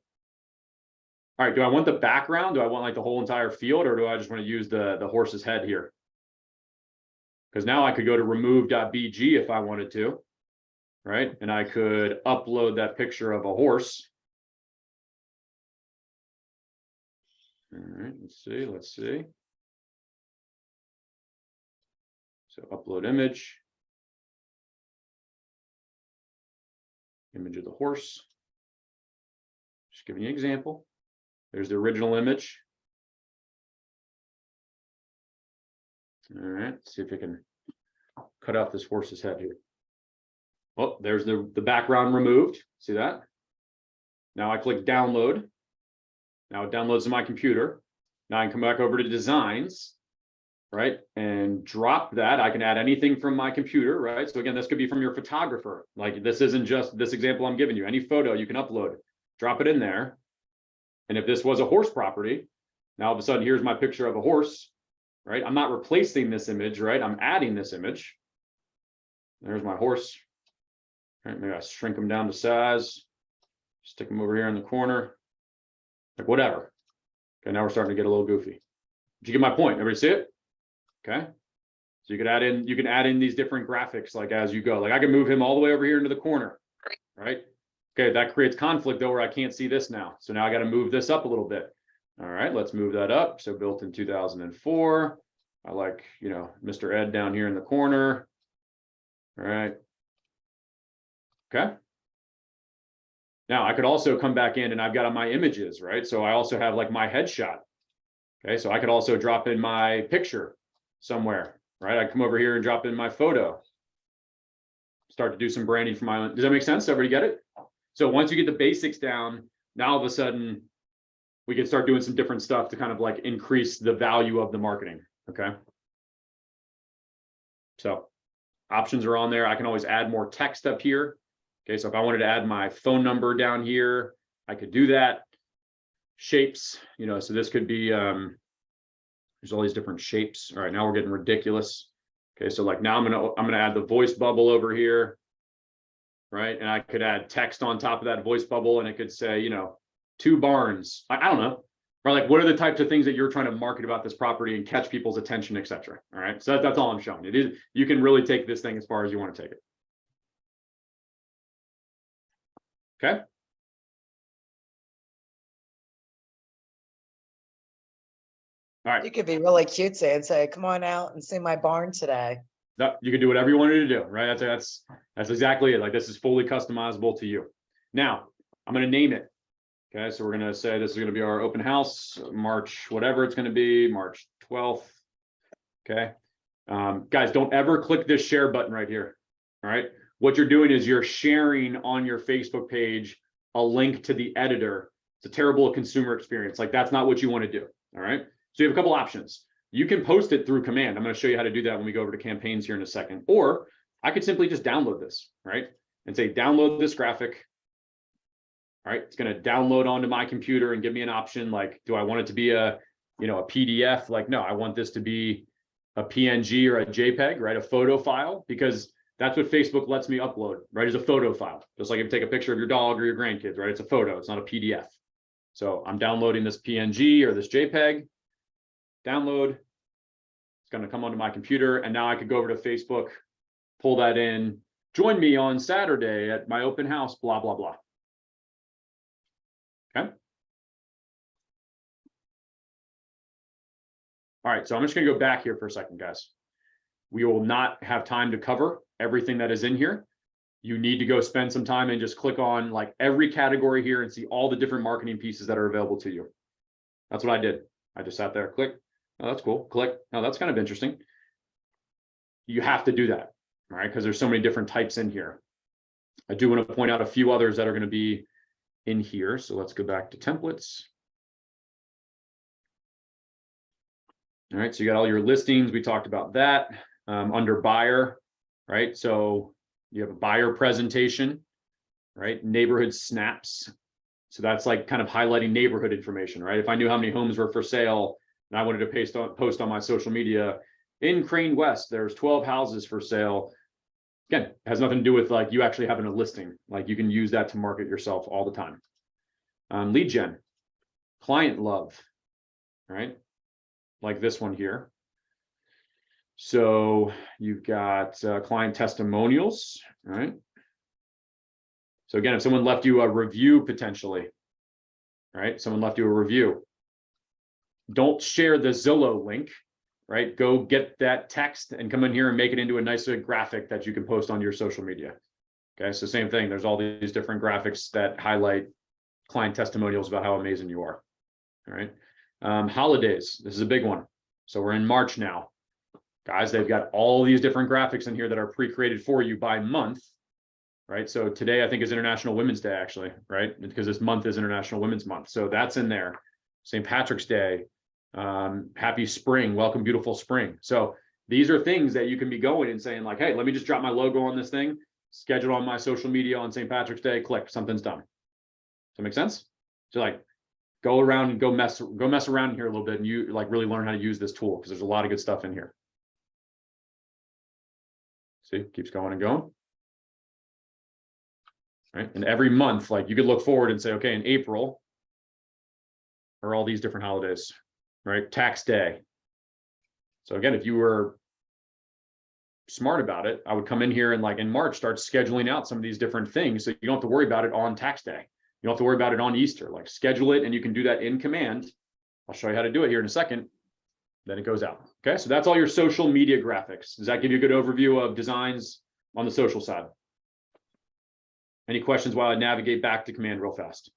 All right, do I want the background? Do I want like the whole entire field, or do I just want to use the horse's head here? Because now I could go to remove.bg if I wanted to, right? And I could upload that picture of a horse. All right, let's see. So upload image of the horse. Just giving you an example. There's the original image. All right, let's see if I can cut out this horse's head here. Oh, there's the background removed. See that? Now I click download. Now it downloads to my computer. Now I can come back over to designs, right? And drop that. I can add anything from my computer, right? So again, this could be from your photographer. Like this isn't just this example I'm giving you. Any photo you can upload, drop it in there. And if this was a horse property, now all of a sudden, here's my picture of a horse, right? I'm not replacing this image, right? I'm adding this image. There's my horse. All right, maybe I shrink him down to size, stick him over here in the corner, like whatever. Okay, now we're starting to get a little goofy. Did you get my point? Everybody see it? Okay. So you can add in these different graphics like as you go. Like I can move him all the way over here into the corner, right? Okay, that creates conflict though where I can't see this now. So now I got to move this up a little bit. All right, let's move that up. So built in 2004. I like, you know, Mr. Ed down here in the corner. All right. Okay. Now I could also come back in and I've got on my images, right? So I also have like my headshot. Okay, so I could also drop in my picture somewhere, right? I come over here and drop in my photo. Start to do some branding for my own. Does that make sense? Everybody get it? So once you get the basics down, now all of a sudden we can start doing some different stuff to kind of like increase the value of the marketing. Okay. So options are on there. I can always add more text up here. Okay. So if I wanted to add my phone number down here, I could do that. Shapes, you know, so this could be, there's all these different shapes. All right. Now we're getting ridiculous. Okay. So like now I'm going to add the voice bubble over here. Right. And I could add text on top of that voice bubble and it could say, you know, 2 barns. I don't know. Or like, what are the types of things that you're trying to market about this property and catch people's attention, et cetera. All right. So that's all I'm showing. It is, you can really take this thing as far as you want to take it. Okay. All right. You could be really cutesy and say, come on out and see my barn today. No, you can do whatever you wanted to do, right? That's exactly it. Like this is fully customizable to you. Now I'm going to name it. Okay, so we're going to say this is going to be our open house, March, whatever it's going to be, March 12th. Okay, guys, don't ever click this share button right here. All right, what you're doing is you're sharing on your Facebook page a link to the editor. It's a terrible consumer experience. Like that's not what you want to do. All right, so you have a couple options. You can post it through command. I'm going to show you how to do that when we go over to campaigns here in a second. Or I could simply just download this, right? And say, download this graphic. All right, it's going to download onto my computer and give me an option. Like, do I want it to be a, you know, a PDF? Like, no, I want this to be a PNG or a JPEG, right? A photo file, because that's what Facebook lets me upload, right? Is a photo file. Just like if you take a picture of your dog or your grandkids, right? It's a photo, it's not a PDF. So I'm downloading this PNG or this JPEG. Download. It's going to come onto my computer, and now I could go over to Facebook, pull that in, join me on Saturday at my open house, blah, blah, blah. Okay. All right, so I'm just gonna go back here for a second, guys. We will not have time to cover everything that is in here. You need to go spend some time and just click on like every category here and see all the different marketing pieces that are available to you. That's what I did. I just sat there, click. Oh, that's cool. Click. Oh, that's kind of interesting. You have to do that, all right? Because there's so many different types in here. I do want to point out a few others that are going to be in here. So let's go back to templates. All right, so you got all your listings. We talked about that. Under buyer, right? So you have a buyer presentation, right? Neighborhood snaps. So that's like kind of highlighting neighborhood information, right? If I knew how many homes were for sale and I wanted to post on my social media, in Crane West, there's 12 houses for sale. Again, it has nothing to do with like you actually having a listing. Like you can use that to market yourself all the time. Lead gen, client love, right? Like this one here. So you've got client testimonials, right? So again, if someone left you a review potentially, right? Someone left you a review. Don't share the Zillow link, right? Go get that text and come in here and make it into a nice graphic that you can post on your social media. Okay, so same thing. There's all these different graphics that highlight client testimonials about how amazing you are. All right. Holidays. This is a big one. So we're in March now. Guys, they've got all these different graphics in here that are pre-created for you by month, right? So today I think is International Women's Day actually, right? Because this month is International Women's Month. So that's in there. St. Patrick's Day, happy spring, welcome beautiful spring. So these are things that you can be going and saying like, hey, let me just drop my logo on this thing, schedule on my social media on St. Patrick's Day, click, something's done. Does that make sense? So like go around and go mess around here a little bit and you like really learn how to use this tool because there's a lot of good stuff in here. See, keeps going and going. Right. And every month, like you could look forward and say, okay, in April are all these different holidays, right? Tax day. So again, if you were smart about it, I would come in here and like in March, start scheduling out some of these different things. So you don't have to worry about it on tax day. You don't have to worry about it on Easter, like schedule it and you can do that in command. I'll show you how to do it here in a second. Then it goes out. Okay, so that's all your social media graphics. Does that give you a good overview of designs on the social side? Any questions while I navigate back to command real fast?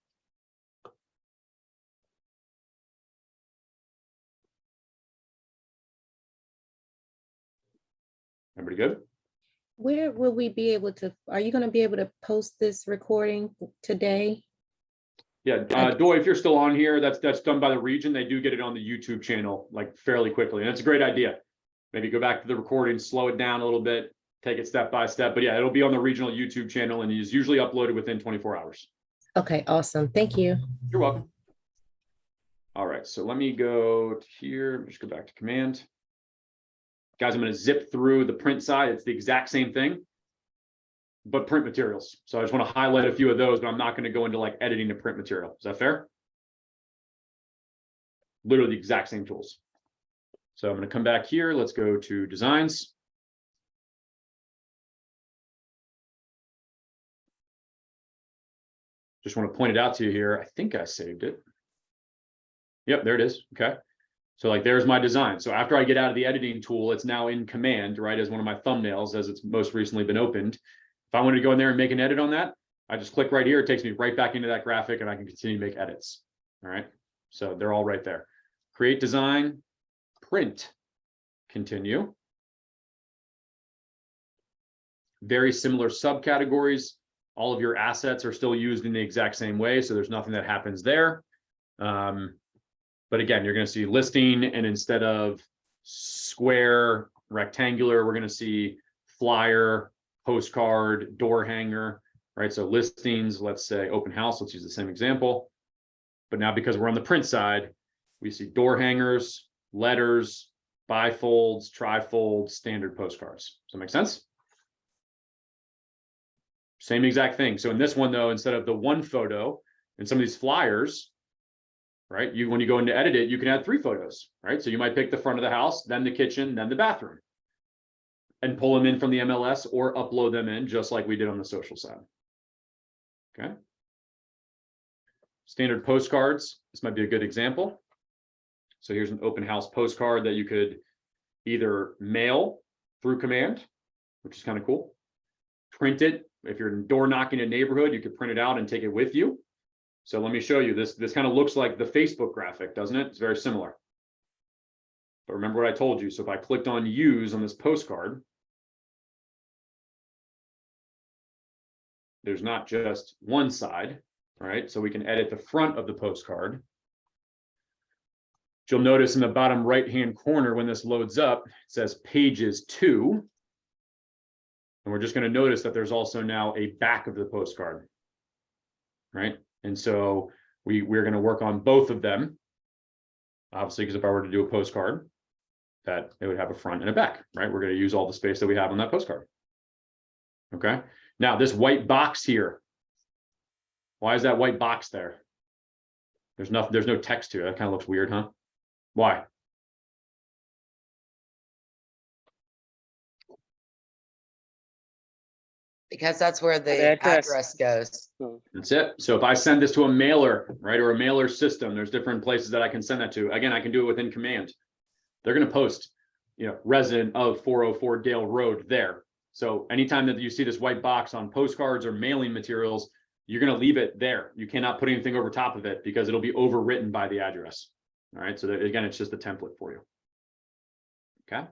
Everybody good? Where will we be able to, are you going to be able to post this recording today? Yeah, Doy, if you're still on here, that's done by the region. They do get it on the YouTube channel like fairly quickly. And it's a great idea. Maybe go back to the recording, slow it down a little bit, take it step by step. But yeah, it'll be on the regional YouTube channel and is usually uploaded within 24 hours. Okay, awesome. Thank you. You're welcome. All right, so let me go to here. Just go back to command. Guys, I'm going to zip through the print side. It's the exact same thing, but print materials. So I just want to highlight a few of those, but I'm not going to go into like editing the print material. Is that fair? Literally the exact same tools. So I'm going to come back here. Let's go to designs. Just want to point it out to you here. I think I saved it. Yep, there it is. Okay. So like there's my design. So after I get out of the editing tool, it's now in command, right? As one of my thumbnails, as it's most recently been opened. If I wanted to go in there and make an edit on that, I just click right here. It takes me right back into that graphic and I can continue to make edits. All right. So they're all right there. Create design, print, continue. Very similar subcategories. All of your assets are still used in the exact same way. So there's nothing that happens there. But again, you're going to see listing, and instead of square, rectangular, we're going to see flyer, postcard, door hanger, right? So listings, let's say open house, let's use the same example. But now because we're on the print side, we see door hangers, letters, bifolds, trifolds, standard postcards. Does that make sense? Same exact thing. So in this one though, instead of the one photo and some of these flyers, right? When you go into edit it, you can add 3 photos, right? So you might pick the front of the house, then the kitchen, then the bathroom. and pull them in from the MLS or upload them in just like we did on the social side. Okay. Standard postcards. This might be a good example. So here's an open house postcard that you could either mail through command, which is kind of cool. Print it. If you're door knocking in a neighborhood, you could print it out and take it with you. So let me show you this. This kind of looks like the Facebook graphic, doesn't it? It's very similar. But remember what I told you. So if I clicked on use on this postcard, there's not just one side, right? So we can edit the front of the postcard. You'll notice in the bottom right-hand corner when this loads up, it says pages 2. And we're just going to notice that there's also now a back of the postcard, right? And so we're going to work on both of them, obviously, because if I were to do a postcard, that it would have a front and a back, right? We're going to use all the space that we have on that postcard. Okay. Now this white box here, why is that white box there? There's no text to it. That kind of looks weird, huh? Why? Because that's where the The address. address goes. That's it. So if I send this to a mailer, right, or a mailer system, there's different places that I can send that to. Again, I can do it within command. They're going to post, resident of 404 Dale Road there. So anytime that you see this white box on postcards or mailing materials, you're going to leave it there. You cannot put anything over top of it because it'll be overwritten by the address. All right. So that, again, it's just a template for you. Okay.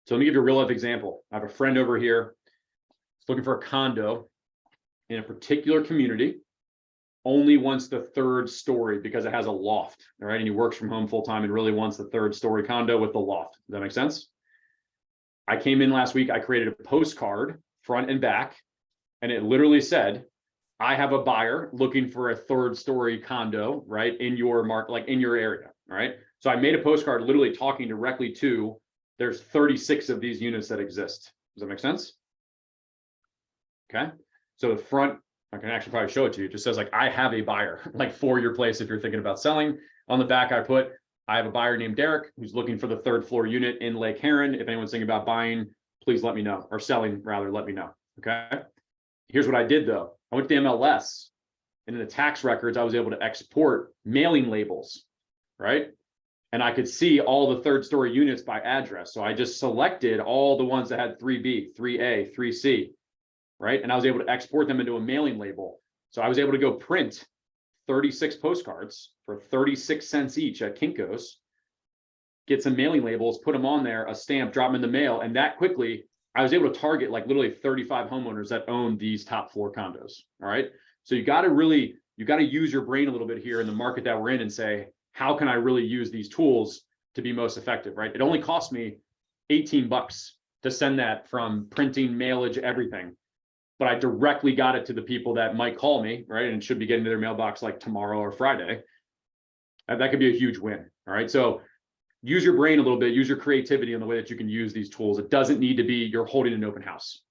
So let me give you a real life example. I have a friend over here looking for a condo in a particular community, only wants the 3rd story because it has a loft, all right? And he works from home full time and really wants the 3rd story condo with the loft. Does that make sense? I came in last week, I created a postcard front and back, and it literally said, I have a buyer looking for a 3rd story condo, right? In your market, like in your area, all right? So I made a postcard literally talking directly to, there's 36 of these units that exist. Does that make sense? Okay. So the front, I can actually probably show it to you. It just says like, I have a buyer like for your place. If you're thinking about selling. On the back, I put, I have a buyer named Derek who's looking for the 3rd floor unit in Lake Heron. If anyone's thinking about buying, please let me know, or selling rather, let me know. Okay. Here's what I did though. I went to the MLS, and in the tax records, I was able to export mailing labels, right? And I could see all the 3rd story units by address. So I just selected all the ones that had 3B, 3A, 3C, right? And I was able to export them into a mailing label. So I was able to go print 36 postcards for 36 cents each at Kinko's, get some mailing labels, put them on there, a stamp, drop them in the mail. And that quickly, I was able to target like literally 35 homeowners that own these top floor condos. All right. So you got to use your brain a little bit here in the market that we're in and say, how can I really use these tools to be most effective, right? It only cost me $18 to send that from printing, mailage, everything. But I directly got it to the people that might call me, right? And should be getting to their mailbox like tomorrow or Friday. That could be a huge win, all right? So use your brain a little bit, use your creativity in the way that you can use these tools. It doesn't need to be you're holding an open house.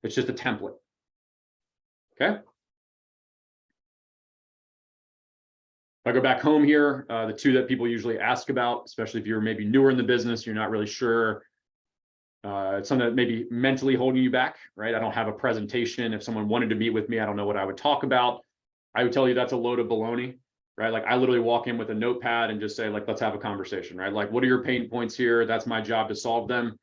It's just a template, okay? If I go back home here, the 2 that people usually ask about, especially if you're maybe newer in the business, you're not really sure. It's something that may be mentally holding you back, right? I don't have a presentation. If someone wanted to meet with me, I don't know what I would talk about. I would tell you that's a load of baloney, right? Like I literally walk in with a notepad and just say, like, let's have a conversation, right? Like, what are your pain points here? That's my job to solve them.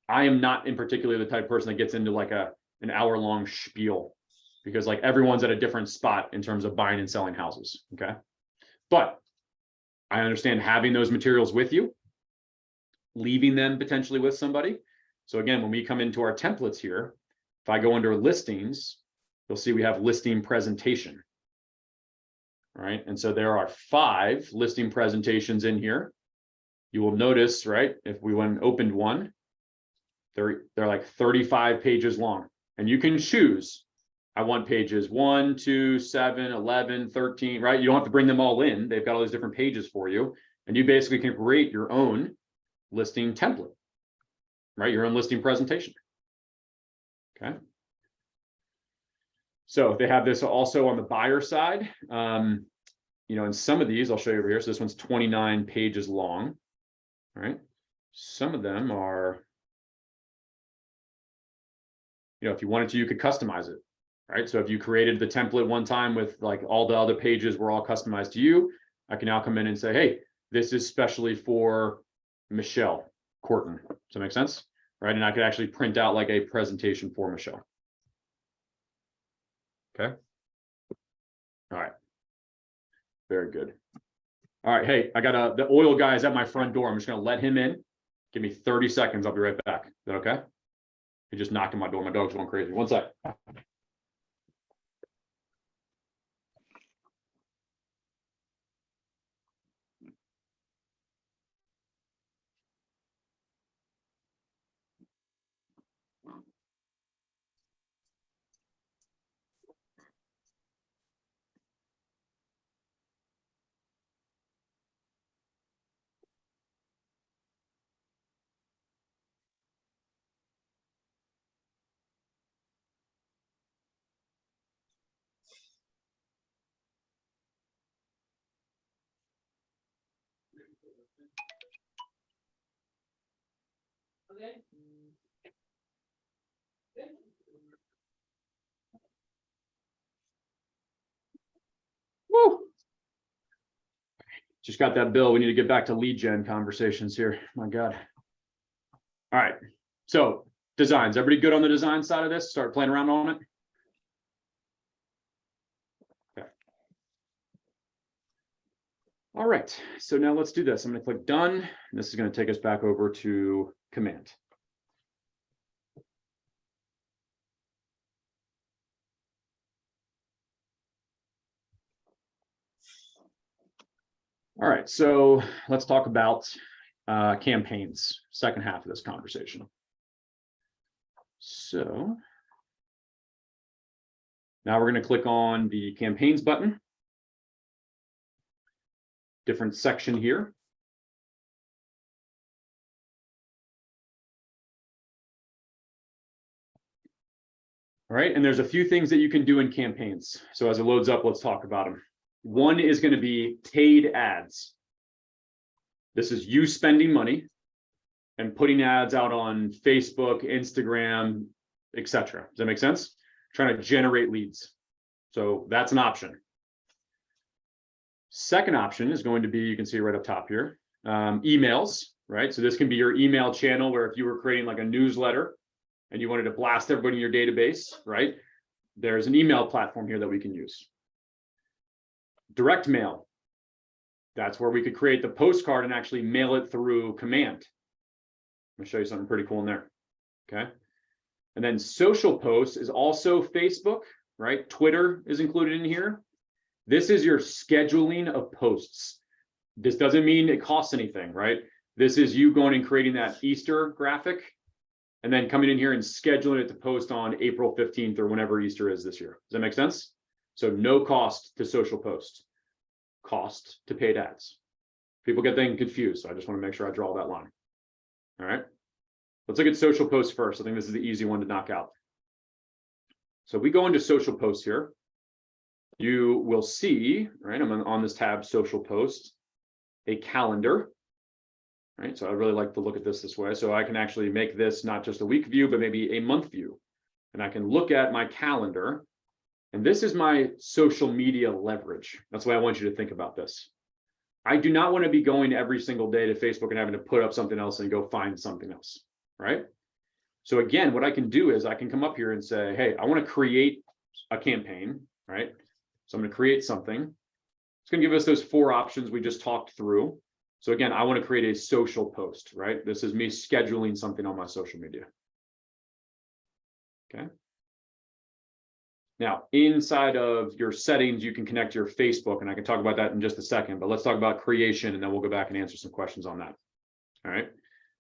I am not in particular the type of person that gets into like an hour-long spiel, because like everyone's at a different spot in terms of buying and selling houses, okay? But I understand having those materials with you, leaving them potentially with somebody. So again, when we come into our templates here, if I go under listings, you'll see we have listing presentation. All right. And so there are 5 listing presentations in here. You will notice, right, if we went and opened one, they're like 35 pages long. And you can choose, I want pages 1, 2, 7, 11, 13, right? You don't have to bring them all in. They've got all these different pages for you. And you basically can create your own listing template, right? Your own listing presentation. Okay. So they have this also on the buyer side. In some of these, I'll show you over here. So this one's 29 pages long, right? some of them are, if you wanted to, you could customize it, right? So if you created the template one time with like all the other pages were all customized to you, I can now come in and say, hey, this is specially for Michelle Corton. Does that make sense? Right? And I could actually print out like a presentation for Michelle. Okay. All right. Very good. All right. Hey, I got the oil guy is at my front door. I'm just going to let him in. Give me 30 seconds. I'll be right back. Is that okay? He just knocked on my door. My dog's going crazy. One sec. Woo. Just got that bill. We need to get back to lead gen conversations here. My God. All right. So designs. Everybody good on the design side of this? Start playing around on it. Okay. All right. So now let's do this. I'm going to click done. And this is going to take us back over to command. All right, so let's talk about campaigns, second half of this conversation. So now we're going to click on the campaigns button. Different section here. All right, and there's a few things that you can do in campaigns. So as it loads up, let's talk about them. One is going to be paid ads. This is you spending money and putting ads out on Facebook, Instagram, etc. Does that make sense? Trying to generate leads. So that's an option. Second option is going to be, you can see right up top here, emails, right? So this can be your email channel where if you were creating like a newsletter and you wanted to blast everybody in your database, right? There's an email platform here that we can use. Direct mail. That's where we could create the postcard and actually mail it through command. I'll show you something pretty cool in there. Okay. And then social posts is also Facebook, right? Twitter is included in here. This is your scheduling of posts. This doesn't mean it costs anything, right? This is you going and creating that Easter graphic and then coming in here and scheduling it to post on April 15th or whenever Easter is this year. Does that make sense? So no cost to social posts, cost to paid ads. People get things confused, so I just want to make sure I draw that line. All right, let's look at social posts first. I think this is the easy one to knock out. So we go into social posts here. You will see, right, I'm on this tab, social posts, a calendar, right? So I really like to look at this way. So I can actually make this not just a week view, but maybe a month view. And I can look at my calendar. And this is my social media leverage. That's why I want you to think about this. I do not want to be going every single day to Facebook and having to put up something else and go find something else, right? So again, what I can do is I can come up here and say, hey, I want to create a campaign, right? So I'm going to create something. It's going to give us those 4 options we just talked through. So again, I want to create a social post, right? This is me scheduling something on my social media. Okay. Now, inside of your settings, you can connect your Facebook, and I can talk about that in just a second, but let's talk about creation, and then we'll go back and answer some questions on that. All right.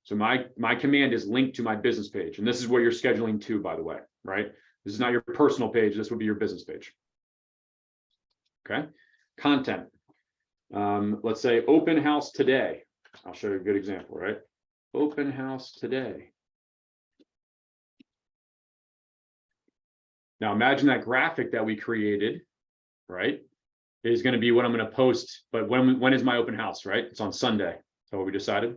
So my command is linked to my business page, and this is what you're scheduling to, by the way, right? This is not your personal page. This would be your business page. Okay. Content. Let's say open house today. I'll show you a good example, right? Open house today. Now imagine that graphic that we created, right, is going to be what I'm going to post. But when is my open house, right? It's on Sunday. Is that what we decided?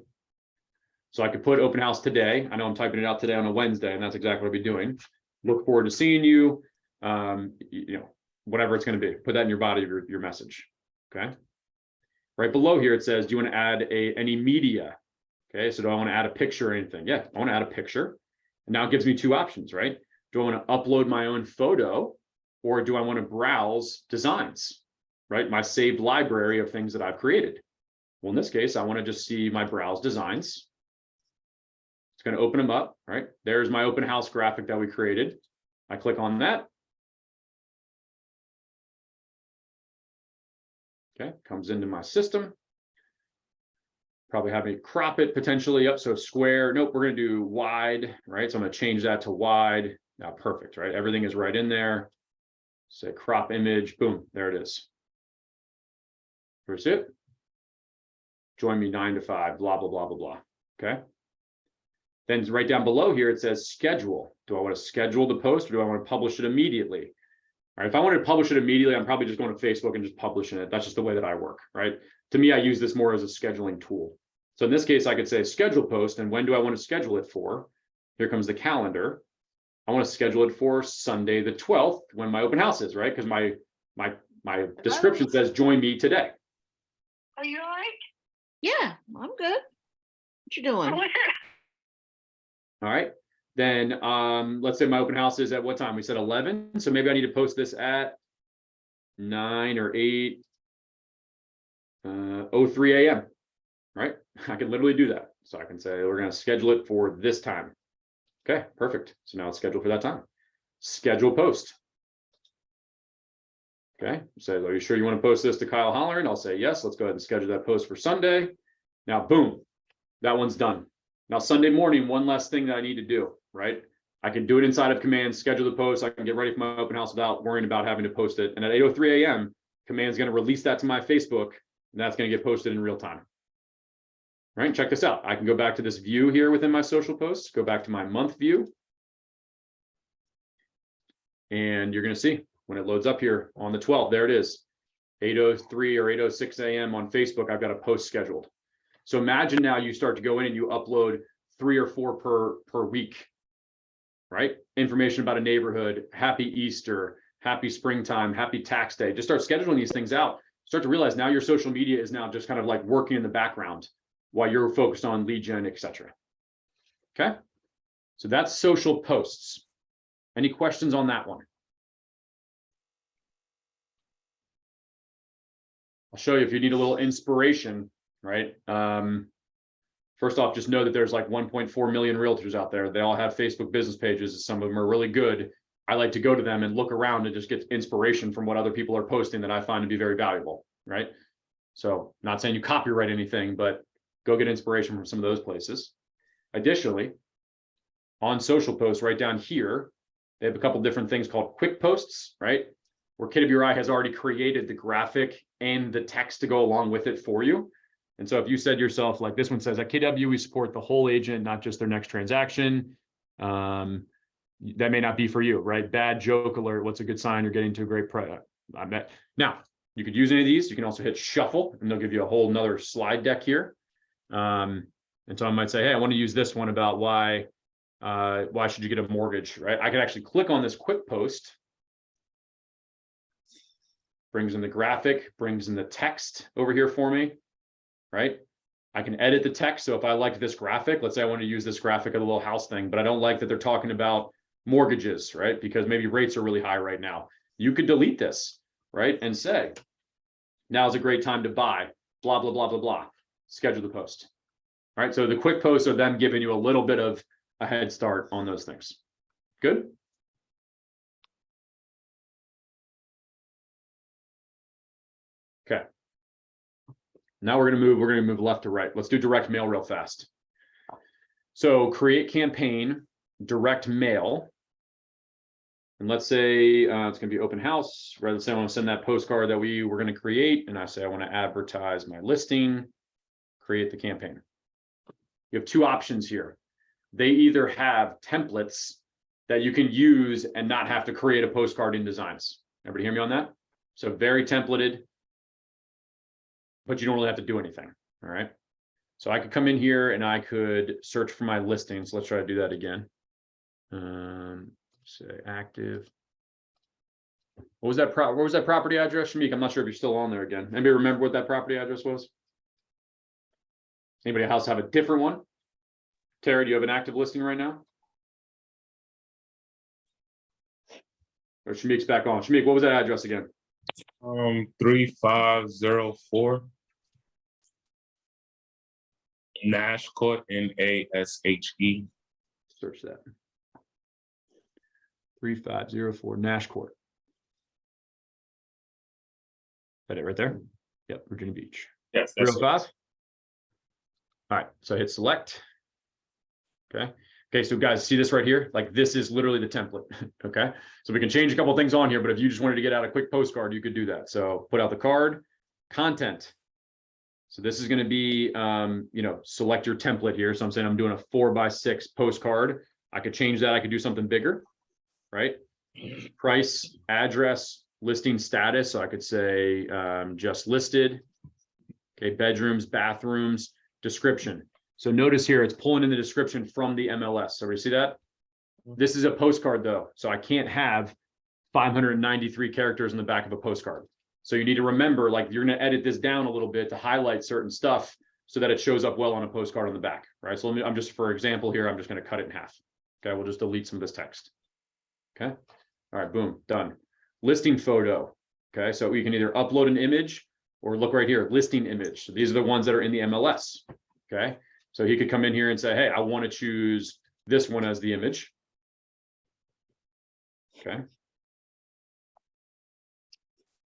So I could put open house today. I know I'm typing it out today on a Wednesday, and that's exactly what I'll be doing. Look forward to seeing you. Whatever it's going to be, put that in your body of your message. Okay. Right below here, it says, do you want to add any media? Okay. So do I want to add a picture or anything? Yeah, I want to add a picture. And now it gives me two options, right? Do I want to upload my own photo, or do I want to browse designs, right? My saved library of things that I've created. Well, in this case, I want to just see my browse designs. It's going to open them up, right? There's my open house graphic that we created. I click on that. Okay, comes into my system. Probably have me crop it potentially up. So square, nope, we're going to do wide, right? So I'm going to change that to wide. Now, perfect, right? Everything is right in there. Say crop image, boom, there it is. Here's it. Join me 9 to 5, blah, blah, blah, blah, blah. Okay. Then right down below here, it says schedule. Do I want to schedule the post, or do I want to publish it immediately? All right, if I wanted to publish it immediately, I'm probably just going to Facebook and just publishing it. That's just the way that I work, right? To me, I use this more as a scheduling tool. So in this case, I could say schedule post, and when do I want to schedule it for? Here comes the calendar. I want to schedule it for Sunday the 12th, when my open house is, right? Because my description says join me today. Are you all right? Yeah, I'm good. What you doing? All right. Then let's say my open house is at what time? We said 11. So maybe I need to post this at 9 or 8, 03 a.m. Right? I can literally do that. So I can say we're going to schedule it for this time. Okay, perfect. So now it's scheduled for that time. Schedule post. Okay, say, are you sure you want to post this to Kyle Holleran? I'll say yes. Let's go ahead and schedule that post for Sunday. Now, boom, that one's done. Now, Sunday morning, one less thing that I need to do, right? I can do it inside of Command, schedule the post. I can get ready for my open house without worrying about having to post it. And at 8:03 a.m., Command's going to release that to my Facebook, and that's going to get posted in real time. Right, check this out. I can go back to this view here within my social posts, go back to my month view. And you're going to see when it loads up here on the 12th, there it is, 8:03 or 8:06 a.m. on Facebook, I've got a post scheduled. So imagine now you start to go in and you upload 3 or 4 per week, right? Information about a neighborhood, happy Easter, happy springtime, happy tax day. Just start scheduling these things out. Start to realize now your social media is now just kind of like working in the background while you're focused on lead gen, etc. Okay, so that's social posts. Any questions on that one? I'll show you if you need a little inspiration, right? First off, just know that there's like 1.4 million realtors out there. They all have Facebook business pages. Some of them are really good. I like to go to them and look around and just get inspiration from what other people are posting that I find to be very valuable, right? So not saying you copyright anything, but go get inspiration from some of those places. Additionally, on social posts right down here, they have a couple different things called quick posts, right? Where KWRI has already created the graphic and the text to go along with it for you. And so if you said yourself, like this one says, at KW, we support the whole agent, not just their next transaction. That may not be for you, right? Bad joke alert. What's a good sign you're getting to a great product? I bet. Now, you could use any of these. You can also hit shuffle, and they'll give you a whole nother slide deck here. And so I might say, hey, I want to use this one about why should you get a mortgage, right? I could actually click on this quick post. Brings in the graphic, brings in the text over here for me, right? I can edit the text. So if I liked this graphic, let's say I want to use this graphic of the little house thing, but I don't like that they're talking about mortgages, right? Because maybe rates are really high right now. You could delete this, right? And say, now's a great time to buy, blah, blah, blah, blah, blah. Schedule the post. All right. So the quick posts are them giving you a little bit of a head start on those things. Good. Okay. Now we're going to move left to right. Let's do direct mail real fast. So create campaign, direct mail. And let's say it's going to be open house. Rather than say I want to send that postcard that we were going to create. And I say I want to advertise my listing, create the campaign. You have two options here. They either have templates that you can use and not have to create a postcard in Designs. Everybody hear me on that? So very templated, but you don't really have to do anything. All right. So I could come in here and I could search for my listings. Let's try to do that again. Say active. What was that property address, Shamik? I'm not sure if you're still on there again. Anybody remember what that property address was? Anybody else have a different one? Tara, do you have an active listing right now? Or Shamik's back on. Shamik, what was that address again? 3504 Nash Court, NASHE. Search that. 3504 Nash Court. That it right there? Yep, Virginia Beach. Yes, that's it. 305. All right, so I hit select. Okay. Okay, so guys, see this right here? Like this is literally the template. Okay. So we can change a couple things on here, but if you just wanted to get out a quick postcard, you could do that. So put out the card, content. So this is going to be, select your template here. So I'm saying I'm doing a 4x6 postcard. I could change that. I could do something bigger, right? Price, address, listing status. So I could say just listed. Okay, bedrooms, bathrooms, description. So notice here, it's pulling in the description from the MLS. So we see that? This is a postcard though. So I can't have 593 characters in the back of a postcard. So you need to remember, like you're going to edit this down a little bit to highlight certain stuff so that it shows up well on a postcard on the back, right? So I'm just, for example here, I'm just going to cut it in half. Okay, we'll just delete some of this text. Okay. All right, boom, done. Listing photo. Okay, so we can either upload an image or look right here, listing image. So these are the ones that are in the MLS. Okay. So he could come in here and say, hey, I want to choose this one as the image. Okay.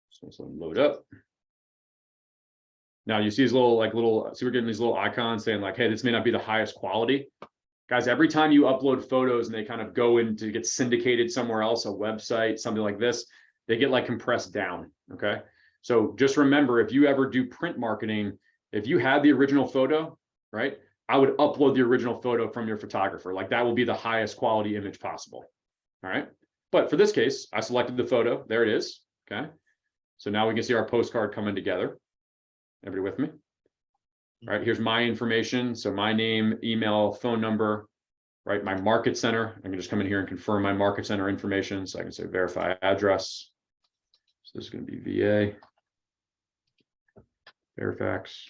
So let's load up. Now you see these see we're getting these little icons saying like, hey, this may not be the highest quality. Guys, every time you upload photos and they kind of go into get syndicated somewhere else, a website, something like this, they get like compressed down. Okay. So just remember, if you ever do print marketing, if you had the original photo, right? I would upload the original photo from your photographer. Like that will be the highest quality image possible. All right. But for this case, I selected the photo. There it is. Okay. So now we can see our postcard coming together. Everybody with me? All right. Here's my information. So my name, email, phone number, right? My market center. I can just come in here and confirm my market center information. So I can say verify address. So this is going to be VA. Fairfax.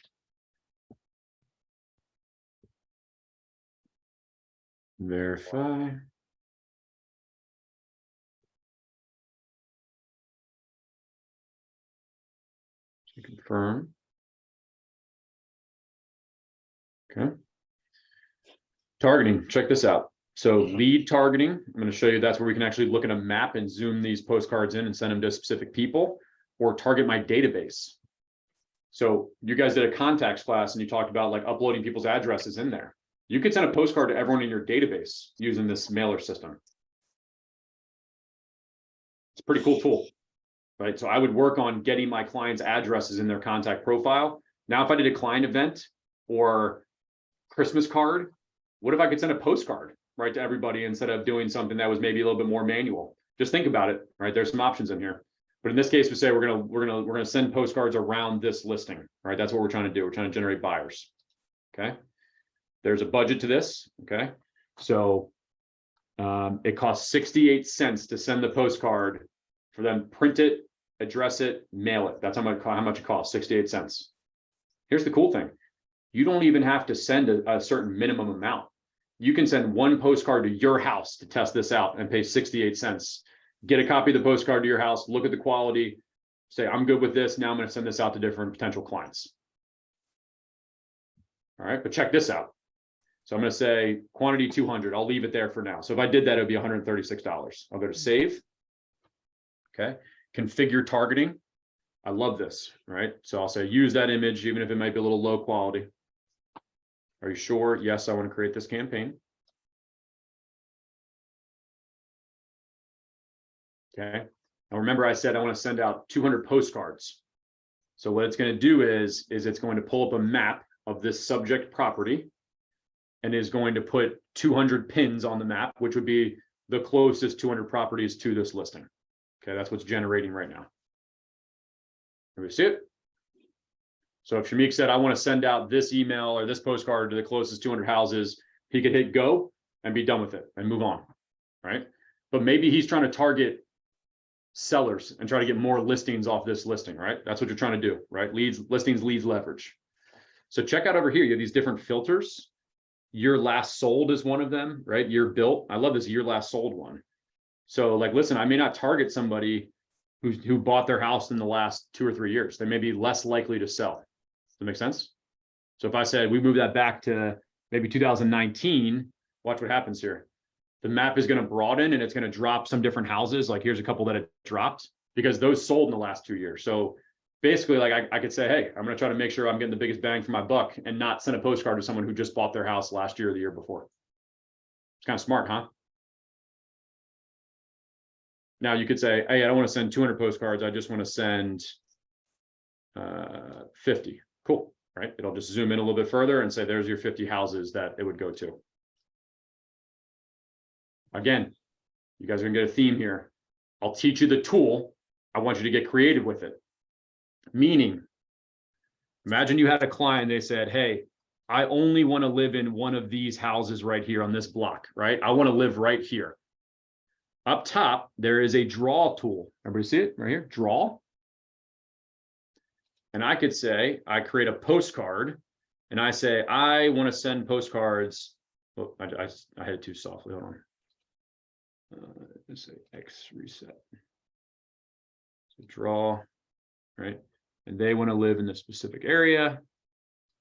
Verify. So confirm. Okay. Targeting, check this out. So lead targeting, I'm going to show you that's where we can actually look at a map and zoom these postcards in and send them to specific people, or target my database. So you guys did a contacts class and you talked about like uploading people's addresses in there. You could send a postcard to everyone in your database using this mailer system. It's a pretty cool tool, right? So I would work on getting my clients' addresses in their contact profile. Now, if I did a client event or Christmas card, what if I could send a postcard, right, to everybody instead of doing something that was maybe a little bit more manual? Just think about it, right? There's some options in here. But in this case, we say we're gonna send postcards around this listing, right? That's what we're trying to do. We're trying to generate buyers. Okay. There's a budget to this. Okay. So it costs 68 cents to send the postcard for them, print it, address it, mail it. That's how much it costs, 68 cents. Here's the cool thing. You don't even have to send a certain minimum amount. You can send one postcard to your house to test this out and pay 68 cents. Get a copy of the postcard to your house, look at the quality, say, I'm good with this. Now I'm going to send this out to different potential clients. All right, but check this out. So I'm going to say quantity 200. I'll leave it there for now. So if I did that, it would be $136. I'll go to save. Okay. Configure targeting. I love this, right? So I'll say use that image, even if it might be a little low quality. Are you sure? Yes, I want to create this campaign. Okay. Now remember I said I want to send out 200 postcards. So what it's going to do is it's going to pull up a map of this subject property and is going to put 200 pins on the map, which would be the closest 200 properties to this listing. Okay, that's what's generating right now. Can we see it? So if Shamik said, I want to send out this email or this postcard to the closest 200 houses, he could hit go and be done with it and move on, right? But maybe he's trying to target sellers and try to get more listings off this listing, right? That's what you're trying to do, right? Leads, listings, leads, leverage. So check out over here, you have these different filters. Year last sold is one of them, right? Year built. I love this year last sold one. So like, listen, I may not target somebody who bought their house in the last 2 or 3 years. They may be less likely to sell. Does that make sense? So if I said we move that back to maybe 2019, watch what happens here. The map is going to broaden and it's going to drop some different houses. Like here's a couple that it dropped because those sold in the last 2 years. So basically, like I could say, hey, I'm going to try to make sure I'm getting the biggest bang for my buck and not send a postcard to someone who just bought their house last year or the year before. It's kind of smart, huh? Now you could say, hey, I don't want to send 200 postcards. I just want to send 50. Cool, right? It'll just zoom in a little bit further and say, there's your 50 houses that it would go to. Again, you guys are gonna get a theme here. I'll teach you the tool. I want you to get creative with it. Meaning, imagine you had a client, they said, hey, I only want to live in one of these houses right here on this block, right? I want to live right here. Up top, there is a draw tool. Everybody see it right here? Draw. And I could say, I create a postcard and I say, I want to send postcards. Oh, I had it too softly. Hold on. Let's say X reset. So draw, right? And they want to live in the specific area.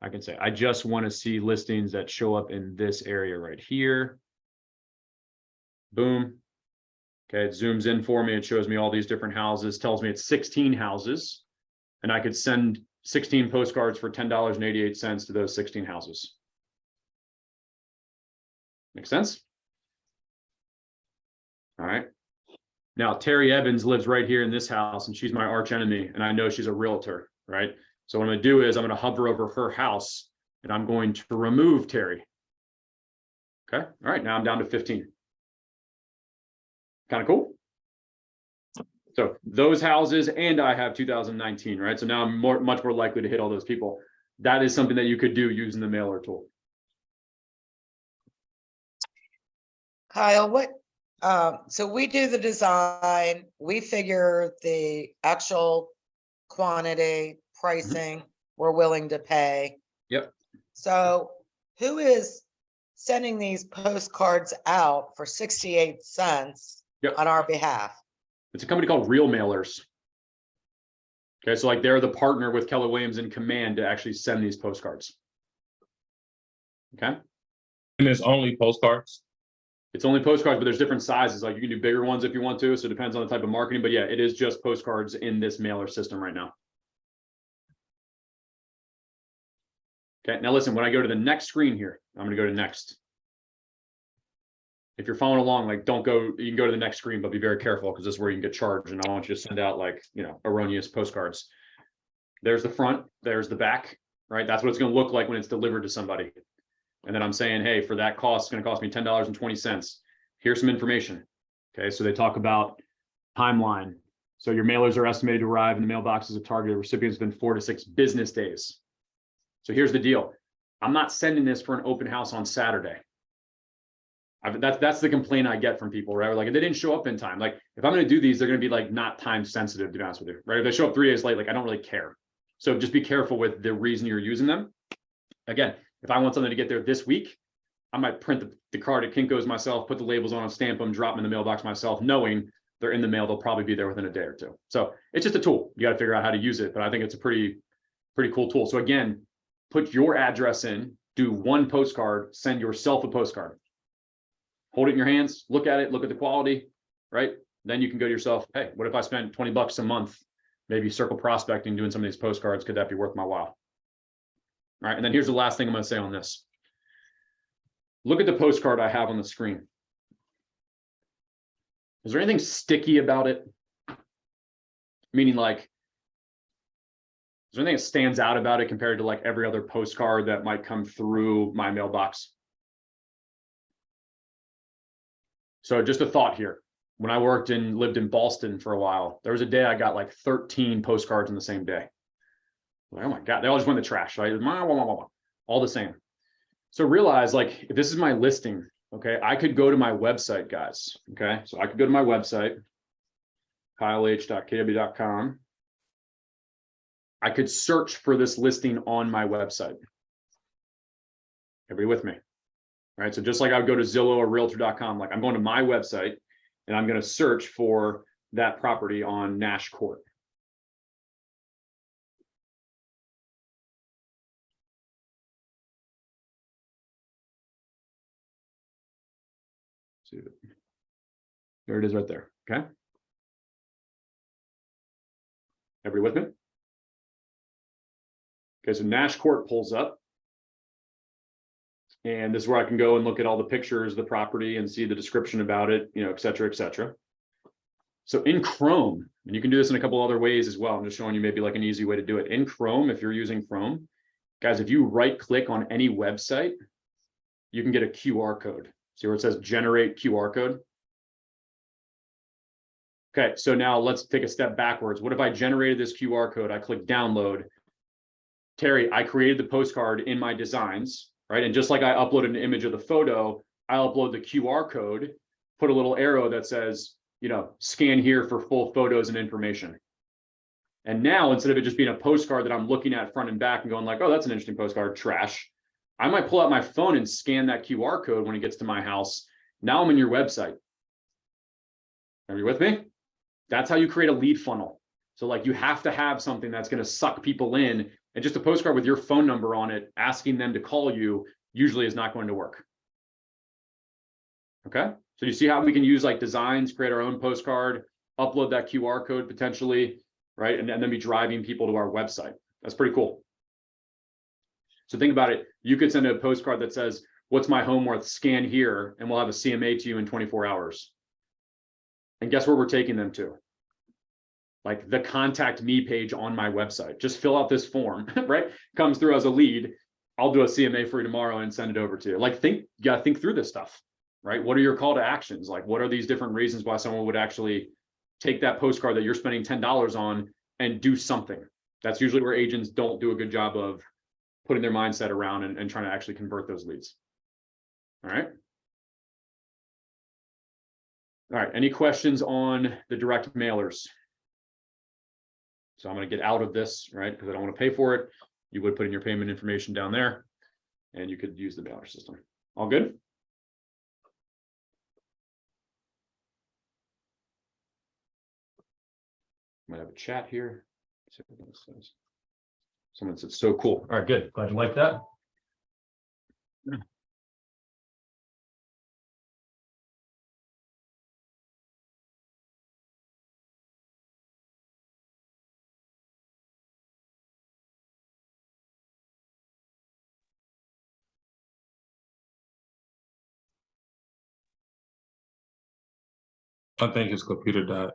I can say, I just want to see listings that show up in this area right here. Boom. Okay, it zooms in for me. It shows me all these different houses, tells me it's 16 houses. And I could send 16 postcards for $10.88 to those 16 houses. Make sense? All right. Now, Terry Evans lives right here in this house, and she's my arch enemy, and I know she's a realtor, right? So what I'm going to do is I'm going to hover over her house, and I'm going to remove Terry. Okay. All right. Now I'm down to 15. Kind of cool. So those houses, and I have 2019, right? So now I'm much more likely to hit all those people. That is something that you could do using the mailer tool. Kyle, so we do the design, we figure the actual quantity, pricing we're willing to pay. Yep. So who is sending these postcards out for 68 cents Yep. on our behalf? It's a company called Real Mailers. Okay, so like they're the partner with Keller Williams and Command to actually send these postcards. Okay. And it's only postcards. It's only postcards, but there's different sizes. Like you can do bigger ones if you want to. So it depends on the type of marketing. But yeah, it is just postcards in this mailer system right now. Okay, now listen, when I go to the next screen here, I'm going to go to next. If you're following along, like don't go, you can go to the next screen, but be very careful because this is where you can get charged. And I want you to send out like, erroneous postcards. There's the front, there's the back, right? That's what it's going to look like when it's delivered to somebody. And then I'm saying, hey, for that cost, it's going to cost me $10.20. Here's some information. Okay, so they talk about timeline. So your mailers are estimated to arrive in the mailboxes of targeted recipients within 4 to 6 business days. So here's the deal. I'm not sending this for an open house on Saturday. That's the complaint I get from people, right? Like if they didn't show up in time, like if I'm going to do these, they're going to be like not time sensitive, to be honest with you, right? If they show up 3 days late, like I don't really care. So just be careful with the reason you're using them. Again, if I want something to get there this week, I might print the card at Kinko's myself, put the labels on, stamp them, drop them in the mailbox myself, knowing they're in the mail. They'll probably be there within a day or two. So it's just a tool. You got to figure out how to use it, but I think it's a pretty cool tool. So again, put your address in, do 1 postcard, send yourself a postcard. Hold it in your hands, look at it, look at the quality, right? Then you can go to yourself, hey, what if I spent $20 a month, maybe circle prospecting, doing some of these postcards? Could that be worth my while? All right, and then here's the last thing I'm going to say on this. Look at the postcard I have on the screen. Is there anything sticky about it? Meaning like, is there anything that stands out about it compared to like every other postcard that might come through my mailbox? So just a thought here. When I lived in Boston for a while, there was a day I got like 13 postcards in the same day. Like, oh my God, they all just went in the trash, right? All the same. So realize, like, if this is my listing, okay, I could go to my website, guys. Okay, so I could go to my website, kyleh.kw.com. I could search for this listing on my website. Everybody with me? All right, so just like I would go to Zillow or Realtor.com, like I'm going to my website and I'm going to search for that property on Nash Court. See it. There it is right there. Okay. Everybody with me? Okay, so Nash Court pulls up. And this is where I can go and look at all the pictures of the property and see the description about it, you know, et cetera, et cetera. So in Chrome, and you can do this in a couple other ways as well. I'm just showing you maybe like an easy way to do it. In Chrome, if you're using Chrome, guys, if you right click on any website, you can get a QR code. See where it says generate QR code? Okay, so now let's take a step backwards. What if I generated this QR code? I click download. Terry, I created the postcard in my designs, right? And just like I uploaded an image of the photo, I upload the QR code, put a little arrow that says, you know, scan here for full photos and information. And now, instead of it just being a postcard that I'm looking at front and back and going like, oh, that's an interesting postcard, trash. I might pull out my phone and scan that QR code when it gets to my house. Now I'm in your website. Are you with me? That's how you create a lead funnel. So like you have to have something that's going to suck people in, and just a postcard with your phone number on it, asking them to call you usually is not going to work. Okay. So you see how we can use like designs, create our own postcard, upload that QR code potentially, right? And then be driving people to our website. That's pretty cool. So think about it. You could send a postcard that says, what's my home worth? Scan here, and we'll have a CMA to you in 24 hours. And guess where we're taking them to? Like the contact me page on my website. Just fill out this form, right? Comes through as a lead. I'll do a CMA for you tomorrow and send it over to you. Like you gotta think through this stuff, right? What are your call to actions? Like, what are these different reasons why someone would actually take that postcard that you're spending $10 on and do something? That's usually where agents don't do a good job of putting their mindset around and trying to actually convert those leads. All right. All right. Any questions on the direct mailers? So I'm going to get out of this, right? Because I don't want to pay for it. You would put in your payment information down there and you could use the mailer system. All good? Might have a chat here. See what this says. Someone said, so cool. All right, good. Glad you like that. I think his computer died.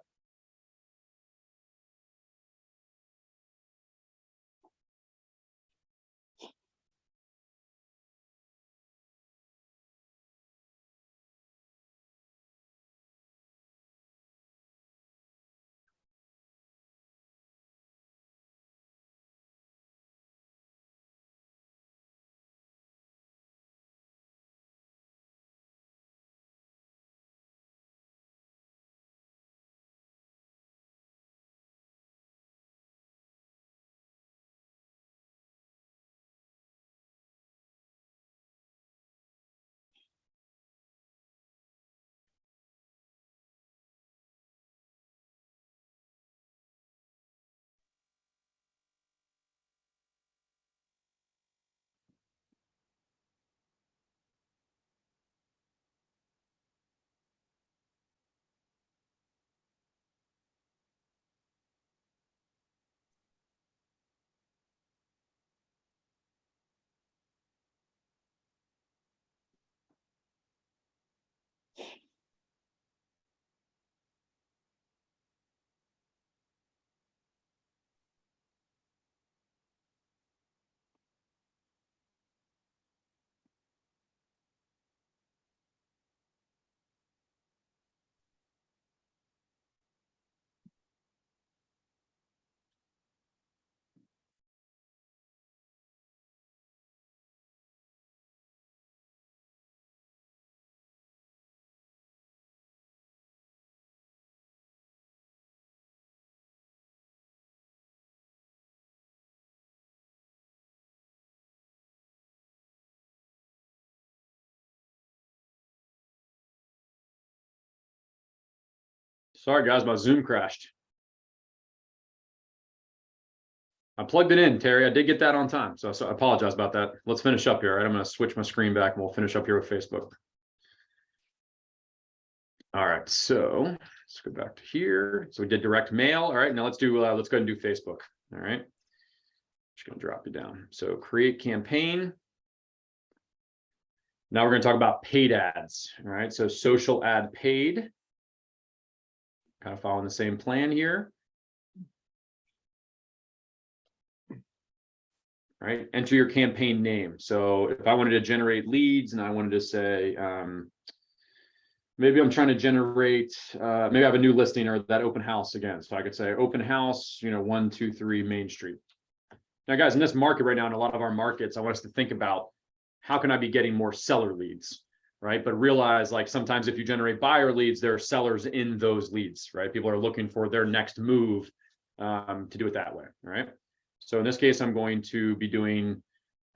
Sorry, guys, my Zoom crashed. I plugged it in, Terry. I did get that on time, so I apologize about that. Let's finish up here. All right, I'm going to switch my screen back and we'll finish up here with Facebook. All right, so let's go back to here. So we did direct mail. All right, now let's go ahead and do Facebook. All right, just going to drop you down. So create campaign. Now we're going to talk about paid ads. All right, so social ad paid. Kind of following the same plan here. Right, enter your campaign name. So if I wanted to generate leads and I wanted to say, maybe I'm trying to generate, maybe I have a new listing or that open house again. So I could say open house, 123 Main Street. Now, guys, in this market right now, in a lot of our markets, I want us to think about how can I be getting more seller leads, right? But realize, like, sometimes if you generate buyer leads, there are sellers in those leads, right? People are looking for their next move to do it that way, right? So in this case, I'm going to be doing,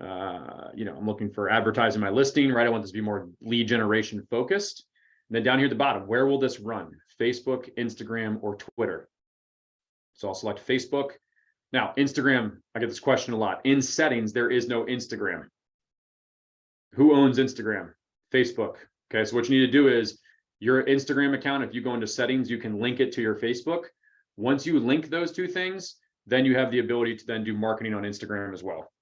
I'm looking for advertising my listing, right? I want this to be more lead generation focused. And then down here at the bottom, where will this run? Facebook, Instagram, or Twitter? So I'll select Facebook. Now, Instagram, I get this question a lot. In settings, there is no Instagram. Who owns Instagram? Facebook. Okay, so what you need to do is your Instagram account, if you go into settings, you can link it to your Facebook. Once you link those two things, then you have the ability to then do marketing on Instagram as well.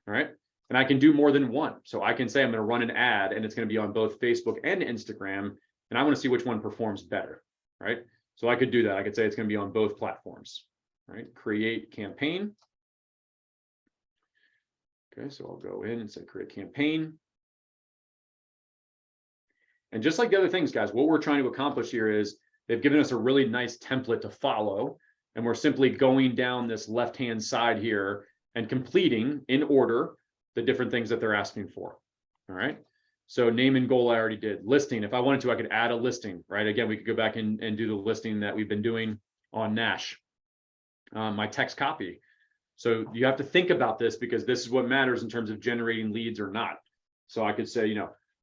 All right. And I can do more than one. So I can say I'm going to run an ad and it's going to be on both Facebook and Instagram. And I want to see which one performs better. Right. So I could do that. I could say it's going to be on both platforms. Right. Create campaign. Okay. So I'll go in and say create campaign. And just like the other things, guys, what we're trying to accomplish here is they've given us a really nice template to follow. And we're simply going down this left-hand side here and completing in order the different things that they're asking for. All right. So name and goal, I already did. Listing, if I wanted to, I could add a listing, right? Again, we could go back and do the listing that we've been doing on Nash. My text copy. So you have to think about this because this is what matters in terms of generating leads or not. So I could say,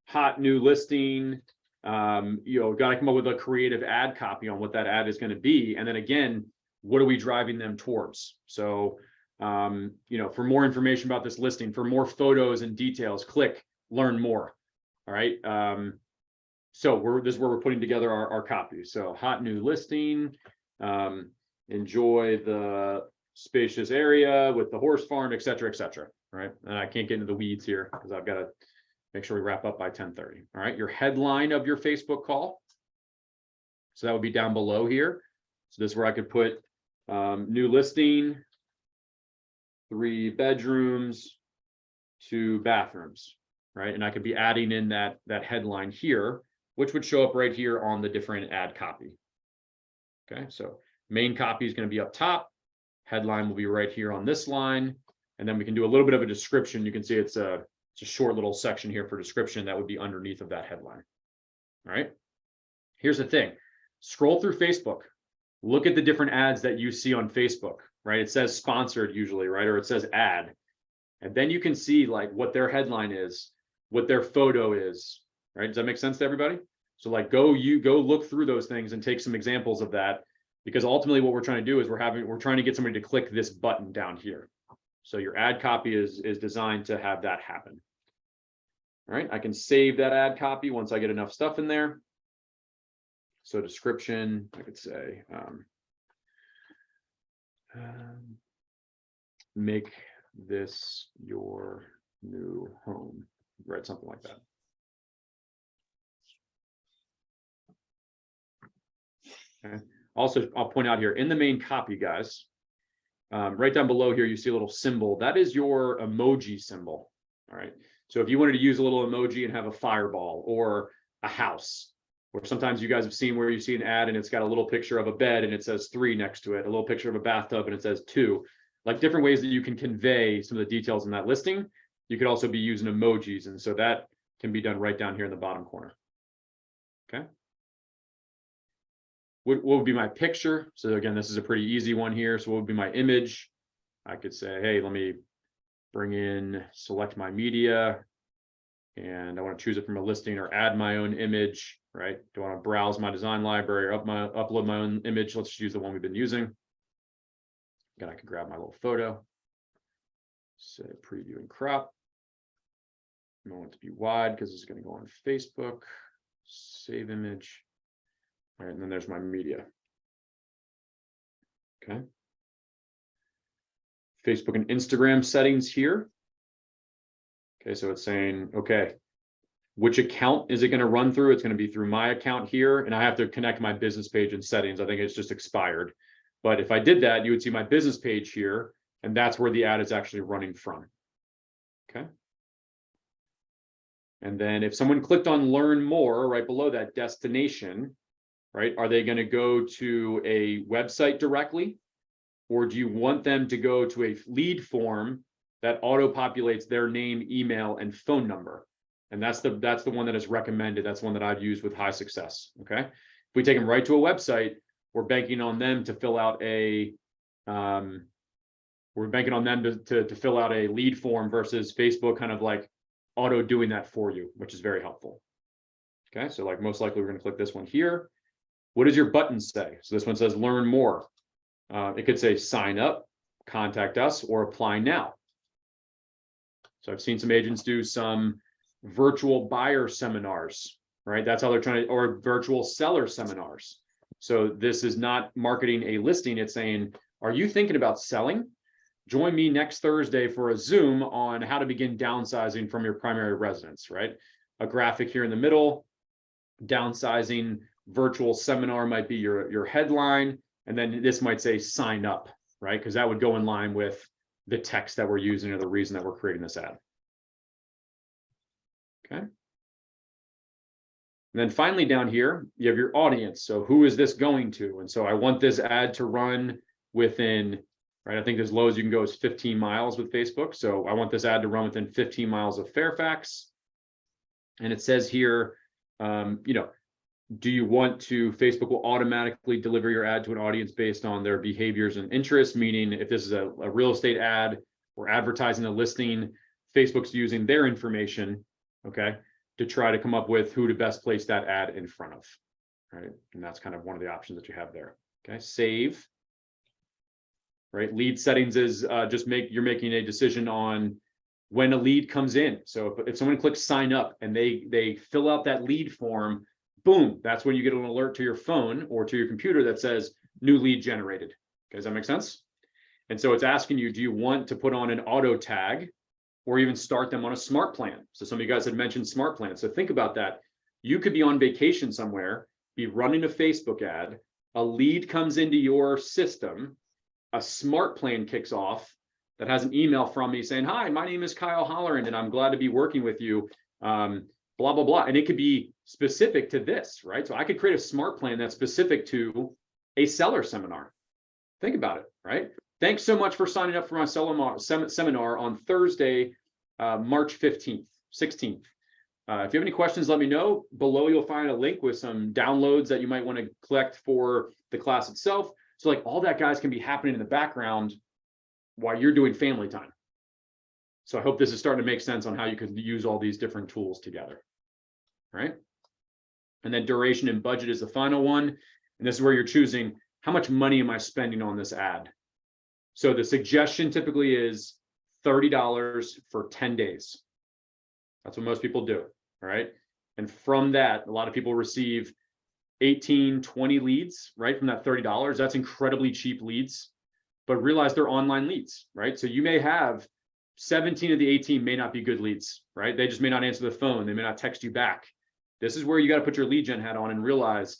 hot new listing, got to come up with a creative ad copy on what that ad is going to be. And then again, what are we driving them towards? So, for more information about this listing, for more photos and details, click learn more. All right. So this is where we're putting together our copy. So hot new listing, enjoy the spacious area with the horse farm, et cetera, et cetera. Right. And I can't get into the weeds here because I've got to make sure we wrap up by 10:30. All right. Your headline of your Facebook call. So that would be down below here. So this is where I could put new listing, 3 bedrooms, 2 bathrooms, right? And I could be adding in that headline here, which would show up right here on the different ad copy. Okay, so main copy is going to be up top. Headline will be right here on this line. And then we can do a little bit of a description. You can see it's a short little section here for description that would be underneath of that headline. All right. Here's the thing. Scroll through Facebook. Look at the different ads that you see on Facebook, right? It says sponsored usually, right? Or it says ad. And then you can see like what their headline is, what their photo is, right? Does that make sense to everybody? So like go look through those things and take some examples of that, because ultimately what we're trying to do is we're trying to get somebody to click this button down here. So your ad copy is designed to have that happen. All right, I can save that ad copy once I get enough stuff in there. So description, I could say, make this your new home, right? Something like that. Okay. Also, I'll point out here in the main copy, guys, right down below here, you see a little symbol. That is your emoji symbol. All right. So if you wanted to use a little emoji and have a fireball or a house, or sometimes you guys have seen where you see an ad and it's got a little picture of a bed and it says 3 next to it, a little picture of a bathtub and it says 2, like different ways that you can convey some of the details in that listing. You could also be using emojis. And so that can be done right down here in the bottom corner. Okay. What would be my picture? So again, this is a pretty easy one here. So what would be my image? I could say, hey, let me bring in, select my media, and I want to choose it from a listing or add my own image. right? Do I want to browse my design library or upload my own image? Let's use the one we've been using. Again, I can grab my little photo. Say preview and crop. I want it to be wide because it's going to go on Facebook. Save image. All right, and then there's my media. Okay. Facebook and Instagram settings here. Okay, so it's saying, okay, which account is it going to run through? It's going to be through my account here, and I have to connect my business page and settings. I think it's just expired. But if I did that, you would see my business page here, and that's where the ad is actually running from. Okay. And then if someone clicked on learn more right below that destination, right, are they going to go to a website directly? Or do you want them to go to a lead form that auto-populates their name, email, and phone number? And that's the one that is recommended. That's one that I've used with high success. Okay. If we take them right to a website, we're banking on them to fill out a to fill out a lead form versus Facebook kind of like auto doing that for you, which is very helpful. Okay, so like most likely we're going to click this one here. What does your button say? So this one says learn more. It could say sign up, contact us, or apply now. So I've seen some agents do some virtual buyer seminars, right? That's how they're trying to, or virtual seller seminars. So this is not marketing a listing. It's saying, are you thinking about selling? Join me next Thursday for a Zoom on how to begin downsizing from your primary residence, right? A graphic here in the middle, downsizing virtual seminar might be your headline. And then this might say sign up, right? Because that would go in line with the text that we're using or the reason that we're creating this ad. Okay. And then finally down here, you have your audience. So who is this going to? And so I want this ad to run within, right? I think as low as you can go is 15 miles with Facebook. So I want this ad to run within 15 miles of Fairfax. And it says here, do you want to, Facebook will automatically deliver your ad to an audience based on their behaviors and interests, meaning if this is a real estate ad or advertising a listing, Facebook's using their information, okay, to try to come up with who to best place that ad in front of, right? And that's kind of one of the options that you have there. Okay, save, right? Lead settings is you're making a decision on when a lead comes in. So if someone clicks sign up and they fill out that lead form, boom, that's when you get an alert to your phone or to your computer that says new lead generated. Okay, does that make sense? And so it's asking you, do you want to put on an auto tag or even start them on a smart plan? So some of you guys had mentioned smart plan. So think about that. You could be on vacation somewhere, be running a Facebook ad, a lead comes into your system, a smart plan kicks off that has an email from me saying, hi, my name is Kyle Holleran and I'm glad to be working with you. Blah, blah, blah. And it could be specific to this, right? So I could create a smart plan that's specific to a seller seminar. Think about it, right? Thanks so much for signing up for my seminar on Thursday, March 15th, 16th. If you have any questions, let me know. Below, you'll find a link with some downloads that you might want to collect for the class itself. So like all that, guys, can be happening in the background while you're doing family time. So I hope this is starting to make sense on how you could use all these different tools together, right? And then duration and budget is the final one. And this is where you're choosing how much money am I spending on this ad? So the suggestion typically is $30 for 10 days. That's what most people do, all right? And from that, a lot of people receive 18, 20 leads, right? From that $30, that's incredibly cheap leads, but realize they're online leads, right? So you may have 17 of the 18 may not be good leads, right? They just may not answer the phone. They may not text you back. This is where you got to put your lead gen hat on and realize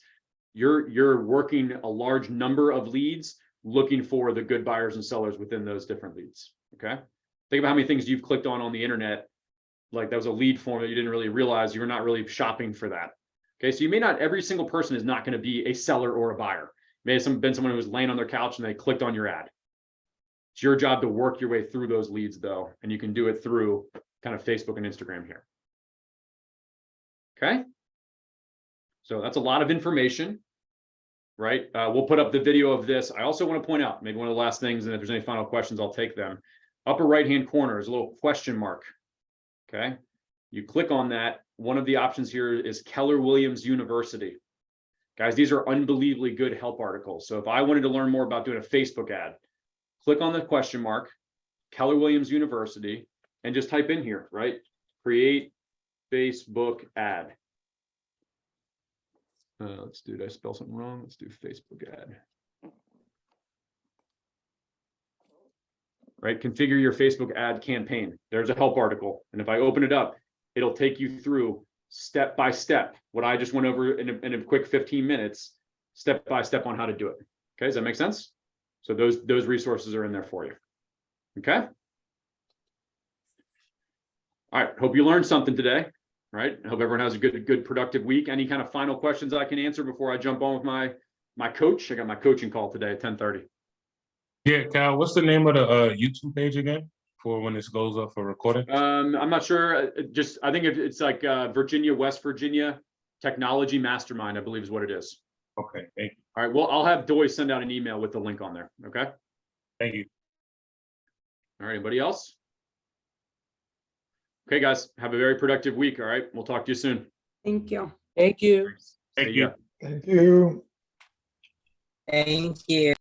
you're working a large number of leads looking for the good buyers and sellers within those different leads, okay? Think about how many things you've clicked on the internet. Like that was a lead form that you didn't really realize you were not really shopping for that. Okay, so you may not, every single person is not going to be a seller or a buyer. May have been someone who was laying on their couch and they clicked on your ad. It's your job to work your way through those leads though, and you can do it through kind of Facebook and Instagram here. Okay, so that's a lot of information, right? We'll put up the video of this. I also want to point out, maybe one of the last things, and if there's any final questions, I'll take them. Upper right-hand corner is a little question mark, okay? You click on that, one of the options here is Keller Williams University. Guys, these are unbelievably good help articles. So if I wanted to learn more about doing a Facebook ad, click on the question mark, Keller Williams University, and just type in here, right? Create Facebook ad. Let's do, did I spell something wrong? Let's do Facebook ad. Right, configure your Facebook ad campaign. There's a help article. And if I open it up, it'll take you through step by step what I just went over in a quick 15 minutes, step by step on how to do it. Okay, does that make sense? So those resources are in there for you. Okay. All right, hope you learned something today. Right, I hope everyone has a good productive week. Any kind of final questions I can answer before I jump on with my coach? I got my coaching call today at 10:30. Yeah, Cal, what's the name of the YouTube page again for when this goes up for recording? I'm not sure. I think it's like Virginia, West Virginia Technology Mastermind, I believe is what it is. Okay, thank you. All right. Well, I'll have Doy send out an email with the link on there. Okay. Thank you. All right. Anybody else? Okay, guys. Have a very productive week. All right. We'll talk to you soon. Thank you. Thank you. See Thank ya. you. Thank you. Thank you.